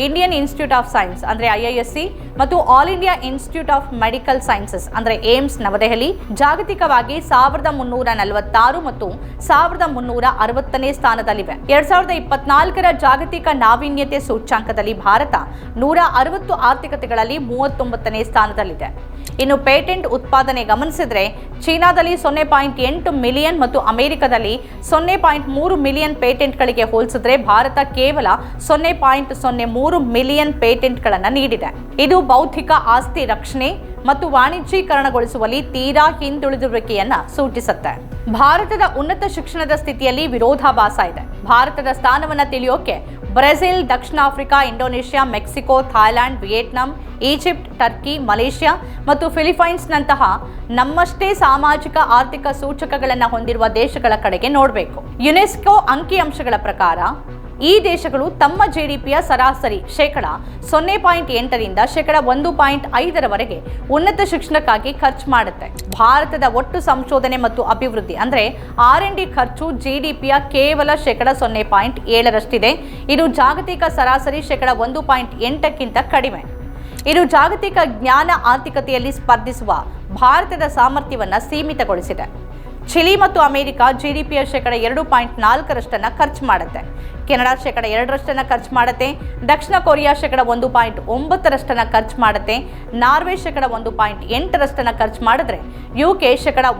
ಇಂಡಿಯನ್ ಇನ್ಸ್ಟಿಟ್ಯೂಟ್ ಆಫ್ ಸೈನ್ಸ್ ಅಂದರೆ IISc ಮತ್ತು all India institute of medical sciences ಅಂದರೆ ಏಮ್ಸ್ ನವದೆಹಲಿ ಜಾಗತಿಕವಾಗಿ 1346 ಮತ್ತು 1360ನೇ ಸ್ಥಾನದಲ್ಲಿವೆ. 2024ರ ಜಾಗತಿಕ ನಾವೀನ್ಯತೆ ಸೂಚ್ಯಾಂಕದಲ್ಲಿ ಭಾರತ 160 ಆರ್ಥಿಕತೆಗಳಲ್ಲಿ 39ನೇ ಸ್ಥಾನದಲ್ಲಿದೆ. ಇನ್ನು ಪೇಟೆಂಟ್ ಉತ್ಪಾದನೆ ಗಮನಿಸಿದರೆ ಚೀನಾದಲ್ಲಿ 0.8 ಮಿಲಿಯನ್ ಮತ್ತು ಅಮೆರಿಕದಲ್ಲಿ 0.3 ಮಿಲಿಯನ್ ಪೇಟೆಂಟ್ಗಳಿಗೆ ಹೋಲಿಸಿದರೆ ಭಾರತ ಕೇವಲ 0.03 ಮಿಲಿಯನ್ ಪೇಟೆಂಟ್ಗಳನ್ನು ನೀಡಿದೆ. ಇದು ಬೌದ್ಧಿಕ ಆಸ್ತಿ ರಕ್ಷಣೆ ಮತ್ತು ವಾಣಿಜ್ಯೀಕರಣಗೊಳಿಸುವಲ್ಲಿ ತೀರಾ ಹಿಂದುಳಿದಿರುವಿಕೆಯನ್ನು ಸೂಚಿಸುತ್ತೆ. ಭಾರತದ ಉನ್ನತ ಶಿಕ್ಷಣದ ಸ್ಥಿತಿಯಲ್ಲಿ ವಿರೋಧಾಭಾಸ ಇದೆ. ಭಾರತದ ಸ್ಥಾನವನ್ನು ತಿಳಿಯೋಕೆ ಬ್ರೆಜಿಲ್, ದಕ್ಷಿಣ Africa, Indonesia, Mexico, Thailand, Vietnam, Egypt, Turkey, Malaysia ಮತ್ತು ಫಿಲಿಪೈನ್ಸ್ನಂತಹ ನಮ್ಮಷ್ಟೇ ಸಾಮಾಜಿಕ ಆರ್ಥಿಕ ಸೂಚಕಗಳನ್ನು ಹೊಂದಿರುವ ದೇಶಗಳ ಕಡೆಗೆ ನೋಡಬೇಕು. ಯುನೆಸ್ಕೋ ಅಂಕಿಅಂಶಗಳ ಪ್ರಕಾರ ಈ ದೇಶಗಳು ತಮ್ಮ GDPಯ ಸರಾಸರಿ 0.8ರಿಂದ 1.5ರವರೆಗೆ ಉನ್ನತ ಶಿಕ್ಷಣಕ್ಕಾಗಿ ಖರ್ಚು ಮಾಡುತ್ತೆ. ಭಾರತದ ಒಟ್ಟು ಸಂಶೋಧನೆ ಮತ್ತು ಅಭಿವೃದ್ಧಿ ಅಂದರೆ R&D ಖರ್ಚು GDPಯ ಕೇವಲ 0.7ರಷ್ಟಿದೆ. ಇದು ಜಾಗತಿಕ ಸರಾಸರಿ 1.8ಕ್ಕಿಂತ ಕಡಿಮೆ. ಇದು ಜಾಗತಿಕ ಜ್ಞಾನ ಆರ್ಥಿಕತೆಯಲ್ಲಿ ಸ್ಪರ್ಧಿಸುವ ಭಾರತದ ಸಾಮರ್ಥ್ಯವನ್ನು ಸೀಮಿತಗೊಳಿಸಿದೆ. ಚಿಲಿ ಮತ್ತು ಅಮೆರಿಕ GDPಯ 2.4ರಷ್ಟನ್ನು ಖರ್ಚು ಮಾಡುತ್ತೆ. ಕೆನಡಾ 2% ಖರ್ಚು ಮಾಡುತ್ತೆ. ದಕ್ಷಿಣ ಕೊರಿಯಾ 1.9ರಷ್ಟನ್ನು ಖರ್ಚು ಮಾಡುತ್ತೆ. ನಾರ್ವೆ 1.8ರಷ್ಟನ್ನು ಖರ್ಚು ಮಾಡಿದ್ರೆ UK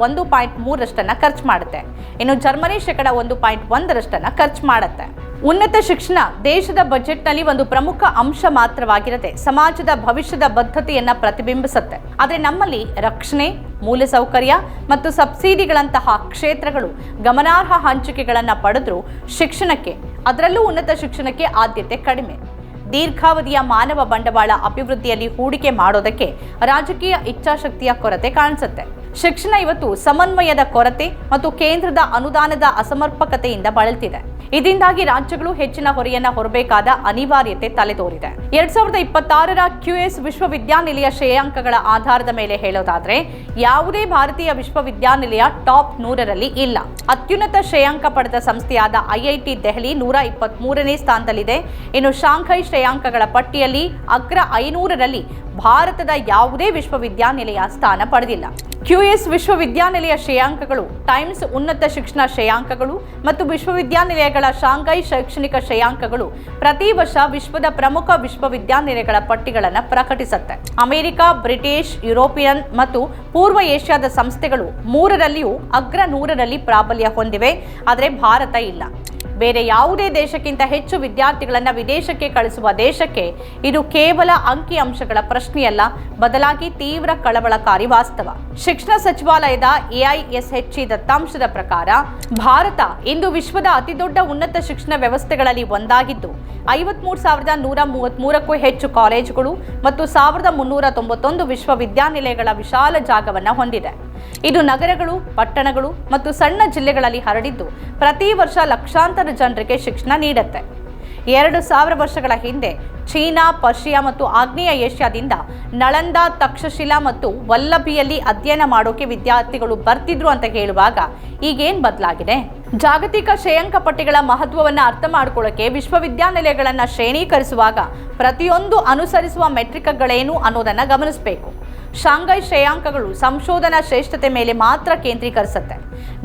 1.3ರಷ್ಟನ್ನು ಖರ್ಚು ಮಾಡುತ್ತೆ. ಇನ್ನು ಜರ್ಮನಿ 1.1ರಷ್ಟನ್ನು ಖರ್ಚು ಮಾಡುತ್ತೆ. ಉನ್ನತ ಶಿಕ್ಷಣ ದೇಶದ ಬಜೆಟ್ನಲ್ಲಿ ಒಂದು ಪ್ರಮುಖ ಅಂಶ ಮಾತ್ರವಾಗಿರದೆ ಸಮಾಜದ ಭವಿಷ್ಯದ ಬದ್ಧತೆಯನ್ನು ಪ್ರತಿಬಿಂಬಿಸುತ್ತೆ. ಆದರೆ ನಮ್ಮಲ್ಲಿ ರಕ್ಷಣೆ, ಮೂಲಸೌಕರ್ಯ ಮತ್ತು ಸಬ್ಸಿಡಿಗಳಂತಹ ಕ್ಷೇತ್ರಗಳು ಗಮನಾರ್ಹ ಹಂಚಿಕೆಗಳನ್ನು ಪಡೆದರೂ ಶಿಕ್ಷಣಕ್ಕೆ, ಅದರಲ್ಲೂ ಉನ್ನತ ಶಿಕ್ಷಣಕ್ಕೆ ಆದ್ಯತೆ ಕಡಿಮೆ. ದೀರ್ಘಾವಧಿಯ ಮಾನವ ಬಂಡವಾಳ ಅಭಿವೃದ್ಧಿಯಲ್ಲಿ ಹೂಡಿಕೆ ಮಾಡೋದಕ್ಕೆ ರಾಜಕೀಯ ಇಚ್ಛಾಶಕ್ತಿಯ ಕೊರತೆ ಕಾಣಿಸುತ್ತೆ. ಶಿಕ್ಷಣ ಇವತ್ತು ಸಮನ್ವಯದ ಕೊರತೆ ಮತ್ತು ಕೇಂದ್ರದ ಅನುದಾನದ ಅಸಮರ್ಪಕತೆಯಿಂದ ಬಳಲ್ತಿದೆ. ಇದರಿಂದಾಗಿ ರಾಜ್ಯಗಳು ಹೆಚ್ಚಿನ ಹೊರೆಯನ್ನು ಹೊರಬೇಕಾದ ಅನಿವಾರ್ಯತೆ ತಲೆದೋರಿದೆ. 2026ರ QS ವಿಶ್ವವಿದ್ಯಾನಿಲಯ ಶ್ರೇಯಾಂಕಗಳ ಆಧಾರದ ಮೇಲೆ ಹೇಳೋದಾದ್ರೆ ಯಾವುದೇ ಭಾರತೀಯ ವಿಶ್ವವಿದ್ಯಾನಿಲಯ ಟಾಪ್ 100ರಲ್ಲಿ ಇಲ್ಲ. ಅತ್ಯುನ್ನತ ಶ್ರೇಯಾಂಕ ಪಡೆದ ಸಂಸ್ಥೆಯಾದ IIT ದೆಹಲಿ 123ನೇ ಸ್ಥಾನದಲ್ಲಿದೆ. ಇನ್ನು ಶಾಂಘೈ ಶ್ರೇಯಾಂಕಗಳ ಪಟ್ಟಿಯಲ್ಲಿ ಅಗ್ರ 500ರಲ್ಲಿ ಭಾರತದ ಯಾವುದೇ ವಿಶ್ವವಿದ್ಯಾನಿಲಯ ಸ್ಥಾನ ಪಡೆದಿಲ್ಲ. QS ವಿಶ್ವವಿದ್ಯಾನಿಲಯ ಶ್ರೇಯಾಂಕಗಳು, ಟೈಮ್ಸ್ ಉನ್ನತ ಶಿಕ್ಷಣ ಶ್ರೇಯಾಂಕಗಳು ಮತ್ತು ವಿಶ್ವವಿದ್ಯಾನಿಲಯಗಳ ಶಾಂಘೈ ಶೈಕ್ಷಣಿಕ ಶ್ರೇಯಾಂಕಗಳು ಪ್ರತಿ ವರ್ಷ ವಿಶ್ವದ ಪ್ರಮುಖ ವಿಶ್ವವಿದ್ಯಾನಿಲಯಗಳ ಪಟ್ಟಿಗಳನ್ನು ಪ್ರಕಟಿಸುತ್ತೆ. ಅಮೆರಿಕ, ಬ್ರಿಟಿಷ್, ಯುರೋಪಿಯನ್ ಮತ್ತು ಪೂರ್ವ ಏಷ್ಯಾದ ಸಂಸ್ಥೆಗಳು 3ರಲ್ಲಿಯೂ ಅಗ್ರ 100ರಲ್ಲಿ ಪ್ರಾಬಲ್ಯ ಹೊಂದಿವೆ. ಆದರೆ ಭಾರತ ಇಲ್ಲ. ಬೇರೆ ಯಾವುದೇ ದೇಶಕ್ಕಿಂತ ಹೆಚ್ಚು ವಿದ್ಯಾರ್ಥಿಗಳನ್ನು ವಿದೇಶಕ್ಕೆ ಕಳಿಸುವ ದೇಶಕ್ಕೆ ಇದು ಕೇವಲ ಅಂಕಿಅಂಶಗಳ ಪ್ರಶ್ನೆಯಲ್ಲ, ಬದಲಾಗಿ ತೀವ್ರ ಕಳವಳಕಾರಿ ವಾಸ್ತವ. ಶಿಕ್ಷಣ ಸಚಿವಾಲಯದ AISHE ದತ್ತಾಂಶದ ಪ್ರಕಾರ ಭಾರತ ಇಂದು ವಿಶ್ವದ ಅತಿದೊಡ್ಡ ಉನ್ನತ ಶಿಕ್ಷಣ ವ್ಯವಸ್ಥೆಗಳಲ್ಲಿ ಒಂದಾಗಿದ್ದು 53,133ಕ್ಕೂ ಹೆಚ್ಚು ಕಾಲೇಜುಗಳು ಮತ್ತು 1,391 ವಿಶ್ವವಿದ್ಯಾನಿಲಯಗಳ ವಿಶಾಲ ಜಾಗವನ್ನು ಹೊಂದಿದೆ. ಇದು ನಗರಗಳು, ಪಟ್ಟಣಗಳು ಮತ್ತು ಸಣ್ಣ ಜಿಲ್ಲೆಗಳಲ್ಲಿ ಹರಡಿದ್ದು ಪ್ರತಿ ವರ್ಷ ಲಕ್ಷಾಂತರ ಜನರಿಗೆ ಶಿಕ್ಷಣ ನೀಡುತ್ತೆ. 2000 ವರ್ಷಗಳ ಹಿಂದೆ ಚೀನಾ, ಪರ್ಷಿಯಾ ಮತ್ತು ಆಗ್ನೇಯ ಏಷ್ಯಾದಿಂದ ನಳಂದ, ತಕ್ಷಶಿಲಾ ಮತ್ತು ವಲ್ಲಭಿಯಲ್ಲಿ ಅಧ್ಯಯನ ಮಾಡೋಕೆ ವಿದ್ಯಾರ್ಥಿಗಳು ಬರ್ತಿದ್ರು ಅಂತ ಹೇಳುವಾಗ ಈಗೇನ್ ಬದಲಾಗಿದೆ? ಜಾಗತಿಕ ಶ್ರೇಯಾಂಕ ಪಟ್ಟಿಗಳ ಮಹತ್ವವನ್ನು ಅರ್ಥ ಮಾಡ್ಕೊಳ್ಳೋಕೆ ವಿಶ್ವವಿದ್ಯಾನಿಲಯಗಳನ್ನು ಶ್ರೇಣೀಕರಿಸುವಾಗ ಪ್ರತಿಯೊಂದು ಅನುಸರಿಸುವ ಮೆಟ್ರಿಕ್ಗಳೇನು ಅನ್ನೋದನ್ನ ಗಮನಿಸಬೇಕು. ಶಾಂಘೈ ಶ್ರೇಯಾಂಕಗಳು ಸಂಶೋಧನಾ ಶ್ರೇಷ್ಠತೆ ಮೇಲೆ ಮಾತ್ರ ಕೇಂದ್ರೀಕರಿಸುತ್ತೆ.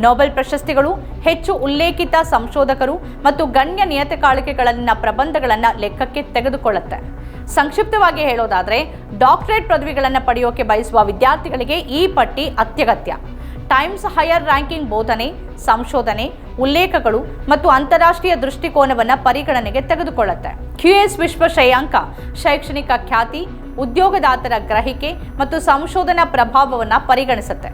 ನೊಬೆಲ್ ಪ್ರಶಸ್ತಿಗಳು, ಹೆಚ್ಚು ಉಲ್ಲೇಖಿತ ಸಂಶೋಧಕರು ಮತ್ತು ಗಣ್ಯ ನಿಯತಕಾಲಿಕೆಗಳಲ್ಲಿನ ಪ್ರಬಂಧಗಳನ್ನು ಲೆಕ್ಕಕ್ಕೆ ತೆಗೆದುಕೊಳ್ಳುತ್ತೆ. ಸಂಕ್ಷಿಪ್ತವಾಗಿ ಹೇಳೋದಾದ್ರೆ, ಡಾಕ್ಟರೇಟ್ ಪದವಿಗಳನ್ನು ಪಡೆಯೋಕೆ ಬಯಸುವ ವಿದ್ಯಾರ್ಥಿಗಳಿಗೆ ಈ ಪಟ್ಟಿ ಅತ್ಯಗತ್ಯ. ಟೈಮ್ಸ್ ಹೈಯರ್ ರ್ಯಾಂಕಿಂಗ್ ಬೋಧನೆ, ಸಂಶೋಧನೆ, ಉಲ್ಲೇಖಗಳು ಮತ್ತು ಅಂತಾರಾಷ್ಟ್ರೀಯ ದೃಷ್ಟಿಕೋನವನ್ನು ಪರಿಗಣನೆಗೆ ತೆಗೆದುಕೊಳ್ಳುತ್ತೆ. QS ವಿಶ್ವ ಶ್ರೇಯಾಂಕ ಶೈಕ್ಷಣಿಕ ಖ್ಯಾತಿ, ಉದ್ಯೋಗದಾತರ ಗ್ರಹಿಕೆ ಮತ್ತು ಸಂಶೋಧನಾ ಪ್ರಭಾವವನ್ನು ಪರಿಗಣಿಸುತ್ತೆ.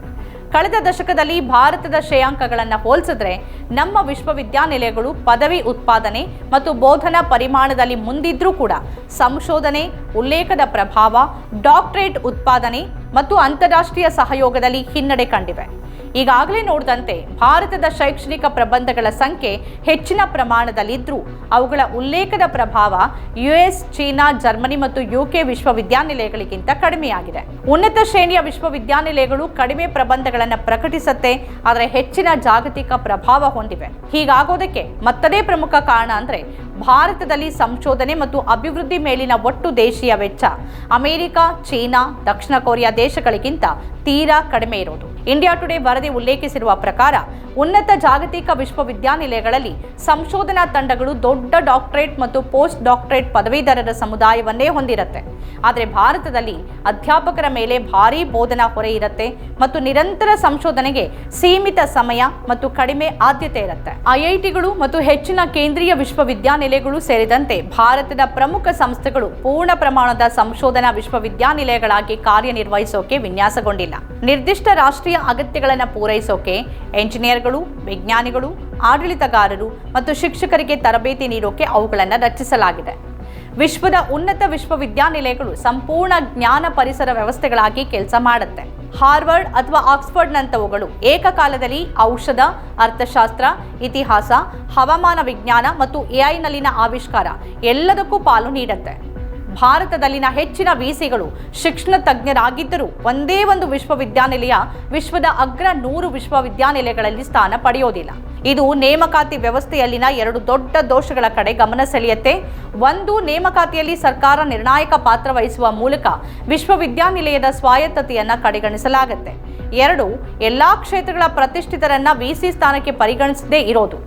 ಕಳೆದ ದಶಕದಲ್ಲಿ ಭಾರತದ ಶ್ರೇಯಾಂಕಗಳನ್ನು ಹೋಲಿಸಿದ್ರೆ ನಮ್ಮ ವಿಶ್ವವಿದ್ಯಾನಿಲಯಗಳು ಪದವಿ ಉತ್ಪಾದನೆ ಮತ್ತು ಬೋಧನಾ ಪರಿಮಾಣದಲ್ಲಿ ಮುಂದಿದ್ರೂ ಕೂಡ ಸಂಶೋಧನೆ, ಉಲ್ಲೇಖದ ಪ್ರಭಾವ, ಡಾಕ್ಟರೇಟ್ ಉತ್ಪಾದನೆ ಮತ್ತು ಅಂತಾರಾಷ್ಟ್ರೀಯ ಸಹಯೋಗದಲ್ಲಿ ಹಿನ್ನಡೆ ಕಂಡಿವೆ. ಈಗಾಗಲೇ ನೋಡಿದಂತೆ ಭಾರತದ ಶೈಕ್ಷಣಿಕ ಪ್ರಬಂಧಗಳ ಸಂಖ್ಯೆ ಹೆಚ್ಚಿನ ಪ್ರಮಾಣದಲ್ಲಿದ್ದರೂ ಅವುಗಳ ಉಲ್ಲೇಖದ ಪ್ರಭಾವ US, ಚೀನಾ, ಜರ್ಮನಿ ಮತ್ತು UK ವಿಶ್ವವಿದ್ಯಾನಿಲಯಗಳಿಗಿಂತ ಕಡಿಮೆಯಾಗಿದೆ. ಉನ್ನತ ಶ್ರೇಣಿಯ ವಿಶ್ವವಿದ್ಯಾನಿಲಯಗಳು ಕಡಿಮೆ ಪ್ರಬಂಧಗಳನ್ನು ಪ್ರಕಟಿಸುತ್ತೆ, ಆದರೆ ಹೆಚ್ಚಿನ ಜಾಗತಿಕ ಪ್ರಭಾವ ಹೊಂದಿವೆ. ಹೀಗಾಗೋದಕ್ಕೆ ಮತ್ತದೇ ಪ್ರಮುಖ ಕಾರಣ ಅಂದರೆ ಭಾರತದಲ್ಲಿ ಸಂಶೋಧನೆ ಮತ್ತು ಅಭಿವೃದ್ಧಿ ಮೇಲಿನ ಒಟ್ಟು ದೇಶೀಯ ವೆಚ್ಚ ಅಮೆರಿಕ, ಚೀನಾ, ದಕ್ಷಿಣ ಕೊರಿಯಾ ದೇಶಗಳಿಗಿಂತ ತೀರಾ ಕಡಿಮೆ ಇರೋದು. ಇಂಡಿಯಾ ಟುಡೇ ವರದಿ ಉಲ್ಲೇಖಿಸಿರುವ ಪ್ರಕಾರ ಉನ್ನತ ಜಾಗತಿಕ ವಿಶ್ವವಿದ್ಯಾನಿಲಯಗಳಲ್ಲಿ ಸಂಶೋಧನಾ ತಂಡಗಳು ದೊಡ್ಡ ಡಾಕ್ಟರೇಟ್ ಮತ್ತು ಪೋಸ್ಟ್ ಡಾಕ್ಟರೇಟ್ ಪದವೀಧರರ ಸಮುದಾಯವನ್ನೇ ಹೊಂದಿರುತ್ತೆ. ಆದರೆ ಭಾರತದಲ್ಲಿ ಅಧ್ಯಾಪಕರ ಮೇಲೆ ಭಾರೀ ಬೋಧನಾ ಹೊರೆ ಇರುತ್ತೆ ಮತ್ತು ನಿರಂತರ ಸಂಶೋಧನೆಗೆ ಸೀಮಿತ ಸಮಯ ಮತ್ತು ಕಡಿಮೆ ಆದ್ಯತೆ ಇರುತ್ತೆ. IITಗಳು ಮತ್ತು ಹೆಚ್ಚಿನ ಕೇಂದ್ರೀಯ ವಿಶ್ವವಿದ್ಯಾನಿಲಯಗಳು ಸೇರಿದಂತೆ ಭಾರತದ ಪ್ರಮುಖ ಸಂಸ್ಥೆಗಳು ಪೂರ್ಣ ಪ್ರಮಾಣದ ಸಂಶೋಧನಾ ವಿಶ್ವವಿದ್ಯಾನಿಲಯಗಳಾಗಿ ಕಾರ್ಯನಿರ್ವಹಿಸೋಕೆ ವಿನ್ಯಾಸಗೊಂಡಿಲ್ಲ. ನಿರ್ದಿಷ್ಟ ರಾಷ್ಟ್ರೀಯ ಅಗತ್ಯಗಳನ್ನು ಪೂರೈಸೋಕೆ ಎಂಜಿನಿಯರ್ಗಳು, ವಿಜ್ಞಾನಿಗಳು, ಆಡಳಿತಗಾರರು ಮತ್ತು ಶಿಕ್ಷಕರಿಗೆ ತರಬೇತಿ ನೀಡೋಕೆ ಅವುಗಳನ್ನು ರಚಿಸಲಾಗಿದೆ. ವಿಶ್ವದ ಉನ್ನತ ವಿಶ್ವವಿದ್ಯಾನಿಲಯಗಳು ಸಂಪೂರ್ಣ ಜ್ಞಾನ ಪರಿಸರ ವ್ಯವಸ್ಥೆಗಳಾಗಿ ಕೆಲಸ ಮಾಡುತ್ತೆ. ಹಾರ್ವರ್ಡ್ ಅಥವಾ ಆಕ್ಸ್ಫರ್ಡ್ನಂತವುಗಳು ಏಕಕಾಲದಲ್ಲಿ ಔಷಧ, ಅರ್ಥಶಾಸ್ತ್ರ, ಇತಿಹಾಸ, ಹವಾಮಾನ ವಿಜ್ಞಾನ ಮತ್ತು AI ನಲ್ಲಿನ ಆವಿಷ್ಕಾರ ಎಲ್ಲದಕ್ಕೂ ಪಾಲು ನೀಡುತ್ತೆ. ಭಾರತದಲ್ಲಿನ ಹೆಚ್ಚಿನ VCಗಳು ಶಿಕ್ಷಣ ತಜ್ಞರಾಗಿದ್ದರೂ ಒಂದೇ ಒಂದು ವಿಶ್ವವಿದ್ಯಾನಿಲಯ ವಿಶ್ವದ ಅಗ್ರ 100 ವಿಶ್ವವಿದ್ಯಾನಿಲಯಗಳಲ್ಲಿ ಸ್ಥಾನ ಪಡೆಯೋದಿಲ್ಲ. ಇದು ನೇಮಕಾತಿ ವ್ಯವಸ್ಥೆಯಲ್ಲಿನ 2 ದೊಡ್ಡ ದೋಷಗಳ ಕಡೆ ಗಮನ ಸೆಳೆಯುತ್ತೆ. ಒಂದು, ನೇಮಕಾತಿಯಲ್ಲಿ ಸರ್ಕಾರ ನಿರ್ಣಾಯಕ ಪಾತ್ರ ವಹಿಸುವ ಮೂಲಕ ವಿಶ್ವವಿದ್ಯಾನಿಲಯದ ಸ್ವಾಯತ್ತತೆಯನ್ನು ಕಡೆಗಣಿಸಲಾಗುತ್ತೆ. 2, ಎಲ್ಲಾ ಕ್ಷೇತ್ರಗಳ ಪ್ರತಿಷ್ಠಿತರನ್ನ VC ಸ್ಥಾನಕ್ಕೆ ಪರಿಗಣಿಸದೇ ಇರೋದು.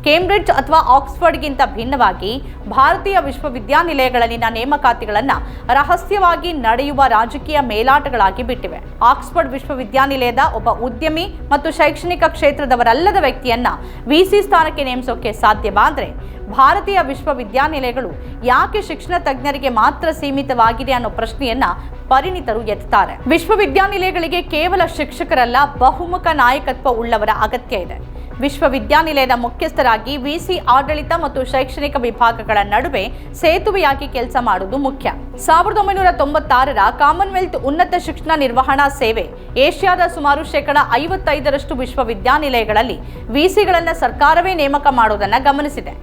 ಕೇಂಬ್ರಿಡ್ಜ್ ಅಥವಾ ಆಕ್ಸ್ಫರ್ಡ್ಗಿಂತ ಭಿನ್ನವಾಗಿ ಭಾರತೀಯ ವಿಶ್ವವಿದ್ಯಾನಿಲಯಗಳಲ್ಲಿನ ನೇಮಕಾತಿಗಳನ್ನು ರಹಸ್ಯವಾಗಿ ನಡೆಯುವ ರಾಜಕೀಯ ಮೇಲಾಟಗಳಾಗಿ ಬಿಟ್ಟಿವೆ. ಆಕ್ಸ್ಫರ್ಡ್ ವಿಶ್ವವಿದ್ಯಾನಿಲಯದ ಒಬ್ಬ ಉದ್ಯಮಿ ಮತ್ತು ಶೈಕ್ಷಣಿಕ ಕ್ಷೇತ್ರದವರಲ್ಲದ ವ್ಯಕ್ತಿಯನ್ನ VC ಸ್ಥಾನಕ್ಕೆ ನೇಮಿಸೋಕೆ ಸಾಧ್ಯವಾದರೆ ಭಾರತೀಯ ವಿಶ್ವವಿದ್ಯಾನಿಲಯಗಳು ಯಾಕೆ ಶಿಕ್ಷಣ ತಜ್ಞರಿಗೆ ಮಾತ್ರ ಸೀಮಿತವಾಗಿದೆ ಅನ್ನೋ ಪ್ರಶ್ನೆಯನ್ನ ಪರಿಣಿತರು ಎತ್ತಾರೆ. ವಿಶ್ವವಿದ್ಯಾನಿಲಯಗಳಿಗೆ ಕೇವಲ ಶಿಕ್ಷಕರಲ್ಲ, ಬಹುಮುಖ ನಾಯಕತ್ವ ಉಳ್ಳವರ ಅಗತ್ಯ ಇದೆ. ವಿಶ್ವವಿದ್ಯಾನಿಲಯದ ಮುಖ್ಯಸ್ಥರಾಗಿ VC ಆಡಳಿತ ಮತ್ತು ಶೈಕ್ಷಣಿಕ ವಿಭಾಗಗಳ ನಡುವೆ ಸೇತುವೆಯಾಗಿ ಕೆಲಸ ಮಾಡುವುದು ಮುಖ್ಯ. 1996ರ ಕಾಮನ್ವೆಲ್ತ್ ಉನ್ನತ ಶಿಕ್ಷಣ ನಿರ್ವಹಣಾ ಸೇವೆ ಏಷ್ಯಾದ ಸುಮಾರು 55% ವಿಶ್ವವಿದ್ಯಾನಿಲಯಗಳಲ್ಲಿ VCಗಳನ್ನು ಸರ್ಕಾರವೇ ನೇಮಕ ಮಾಡೋದನ್ನು ಗಮನಿಸಿದೆ.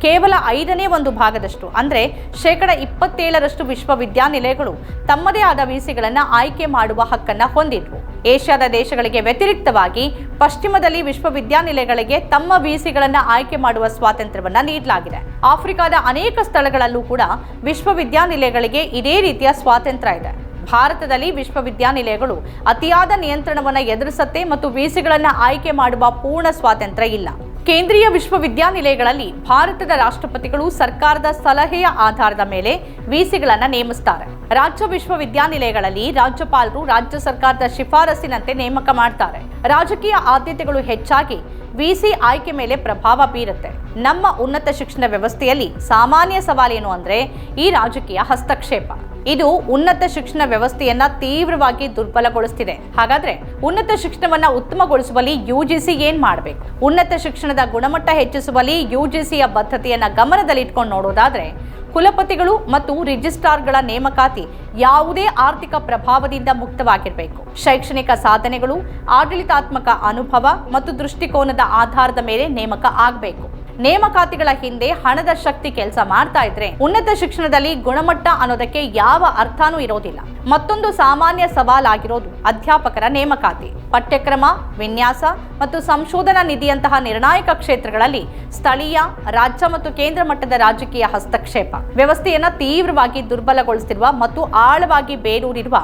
ಕೇವಲ 1/5 ಭಾಗದಷ್ಟು ಅಂದರೆ 27% ವಿಶ್ವವಿದ್ಯಾನಿಲಯಗಳು ತಮ್ಮದೇ ಆದ VCಗಳನ್ನು ಆಯ್ಕೆ ಮಾಡುವ ಹಕ್ಕನ್ನು ಹೊಂದಿದ್ವು. ಏಷ್ಯಾದ ದೇಶಗಳಿಗೆ ವ್ಯತಿರಿಕ್ತವಾಗಿ ಪಶ್ಚಿಮದಲ್ಲಿ ವಿಶ್ವವಿದ್ಯಾನಿಲಯಗಳಿಗೆ ತಮ್ಮ VCಗಳನ್ನು ಆಯ್ಕೆ ಮಾಡುವ ಸ್ವಾತಂತ್ರ್ಯವನ್ನು ನೀಡಲಾಗಿದೆ. ಆಫ್ರಿಕಾದ ಅನೇಕ ಸ್ಥಳಗಳಲ್ಲೂ ಕೂಡ ವಿಶ್ವವಿದ್ಯಾನಿಲಯಗಳಿಗೆ ಇದೇ ರೀತಿಯ ಸ್ವಾತಂತ್ರ್ಯ ಇದೆ. ಭಾರತದಲ್ಲಿ ವಿಶ್ವವಿದ್ಯಾನಿಲಯಗಳು ಅತಿಯಾದ ನಿಯಂತ್ರಣವನ್ನು ಎದುರಿಸುತ್ತೆ ಮತ್ತು VCಗಳನ್ನು ಆಯ್ಕೆ ಮಾಡುವ ಪೂರ್ಣ ಸ್ವಾತಂತ್ರ್ಯ ಇಲ್ಲ. ಕೇಂದ್ರೀಯ ವಿಶ್ವವಿದ್ಯಾನಿಲಯಗಳಲ್ಲಿ ಭಾರತದ ರಾಷ್ಟ್ರಪತಿಗಳು ಸರ್ಕಾರದ ಸಲಹೆಯ ಆಧಾರದ ಮೇಲೆ VCಗಳನ್ನು ನೇಮಿಸುತ್ತಾರೆ. ರಾಜ್ಯ ವಿಶ್ವವಿದ್ಯಾನಿಲಯಗಳಲ್ಲಿ ರಾಜ್ಯಪಾಲರು ರಾಜ್ಯ ಸರ್ಕಾರದ ಶಿಫಾರಸಿನಂತೆ ನೇಮಕ ಮಾಡ್ತಾರೆ. ರಾಜಕೀಯ ಆದ್ಯತೆಗಳು ಹೆಚ್ಚಾಗಿ VC ಆಯ್ಕೆ ಮೇಲೆ ಪ್ರಭಾವ ಬೀರುತ್ತೆ. ನಮ್ಮ ಉನ್ನತ ಶಿಕ್ಷಣ ವ್ಯವಸ್ಥೆಯಲ್ಲಿ ಸಾಮಾನ್ಯ ಸವಾಲೇನು ಅಂದ್ರೆ ಈ ರಾಜಕೀಯ ಹಸ್ತಕ್ಷೇಪ. ಇದು ಉನ್ನತ ಶಿಕ್ಷಣ ವ್ಯವಸ್ಥೆಯನ್ನ ತೀವ್ರವಾಗಿ ದುರ್ಬಲಗೊಳಿಸುತ್ತಿದೆ. ಹಾಗಾದ್ರೆ ಉನ್ನತ ಶಿಕ್ಷಣವನ್ನ ಉತ್ತಮಗೊಳಿಸುವಲ್ಲಿ UGC ಏನ್ ಮಾಡಬೇಕು? ಉನ್ನತ ಶಿಕ್ಷಣದ ಗುಣಮಟ್ಟ ಹೆಚ್ಚಿಸುವಲ್ಲಿ UGCಯ ಬದ್ಧತೆಯನ್ನ ಗಮನದಲ್ಲಿಟ್ಕೊಂಡು ನೋಡೋದಾದ್ರೆ ಕುಲಪತಿಗಳು ಮತ್ತು ರಿಜಿಸ್ಟ್ರಾರ್ಗಳ ನೇಮಕಾತಿ ಯಾವುದೇ ಆರ್ಥಿಕ ಪ್ರಭಾವದಿಂದ ಮುಕ್ತವಾಗಿರಬೇಕು. ಶೈಕ್ಷಣಿಕ ಸಾಧನೆಗಳು, ಆಡಳಿತಾತ್ಮಕ ಅನುಭವ ಮತ್ತು ದೃಷ್ಟಿಕೋನದ ಆಧಾರದ ಮೇಲೆ ನೇಮಕ ಆಗಬೇಕು. ನೇಮಕಾತಿಗಳ ಹಿಂದೆ ಹಣದ ಶಕ್ತಿ ಕೆಲಸ ಮಾಡ್ತಾ ಇದ್ರೆ ಉನ್ನತ ಶಿಕ್ಷಣದಲ್ಲಿ ಗುಣಮಟ್ಟ ಅನ್ನೋದಕ್ಕೆ ಯಾವ ಅರ್ಥನೂ ಇರೋದಿಲ್ಲ. ಮತ್ತೊಂದು ಸಾಮಾನ್ಯ ಸವಾಲಾಗಿರೋದು ಅಧ್ಯಾಪಕರ ನೇಮಕಾತಿ. ಪಠ್ಯಕ್ರಮ, ವಿನ್ಯಾಸ ಮತ್ತು ಸಂಶೋಧನಾ ನಿಧಿಯಂತಹ ನಿರ್ಣಾಯಕ ಕ್ಷೇತ್ರಗಳಲ್ಲಿ ಸ್ಥಳೀಯ, ರಾಜ್ಯ ಮತ್ತು ಕೇಂದ್ರ ಮಟ್ಟದ ರಾಜಕೀಯ ಹಸ್ತಕ್ಷೇಪ ವ್ಯವಸ್ಥೆಯನ್ನ ತೀವ್ರವಾಗಿ ದುರ್ಬಲಗೊಳಿಸುತ್ತಿರುವ ಮತ್ತು ಆಳವಾಗಿ ಬೇರೂರಿರುವ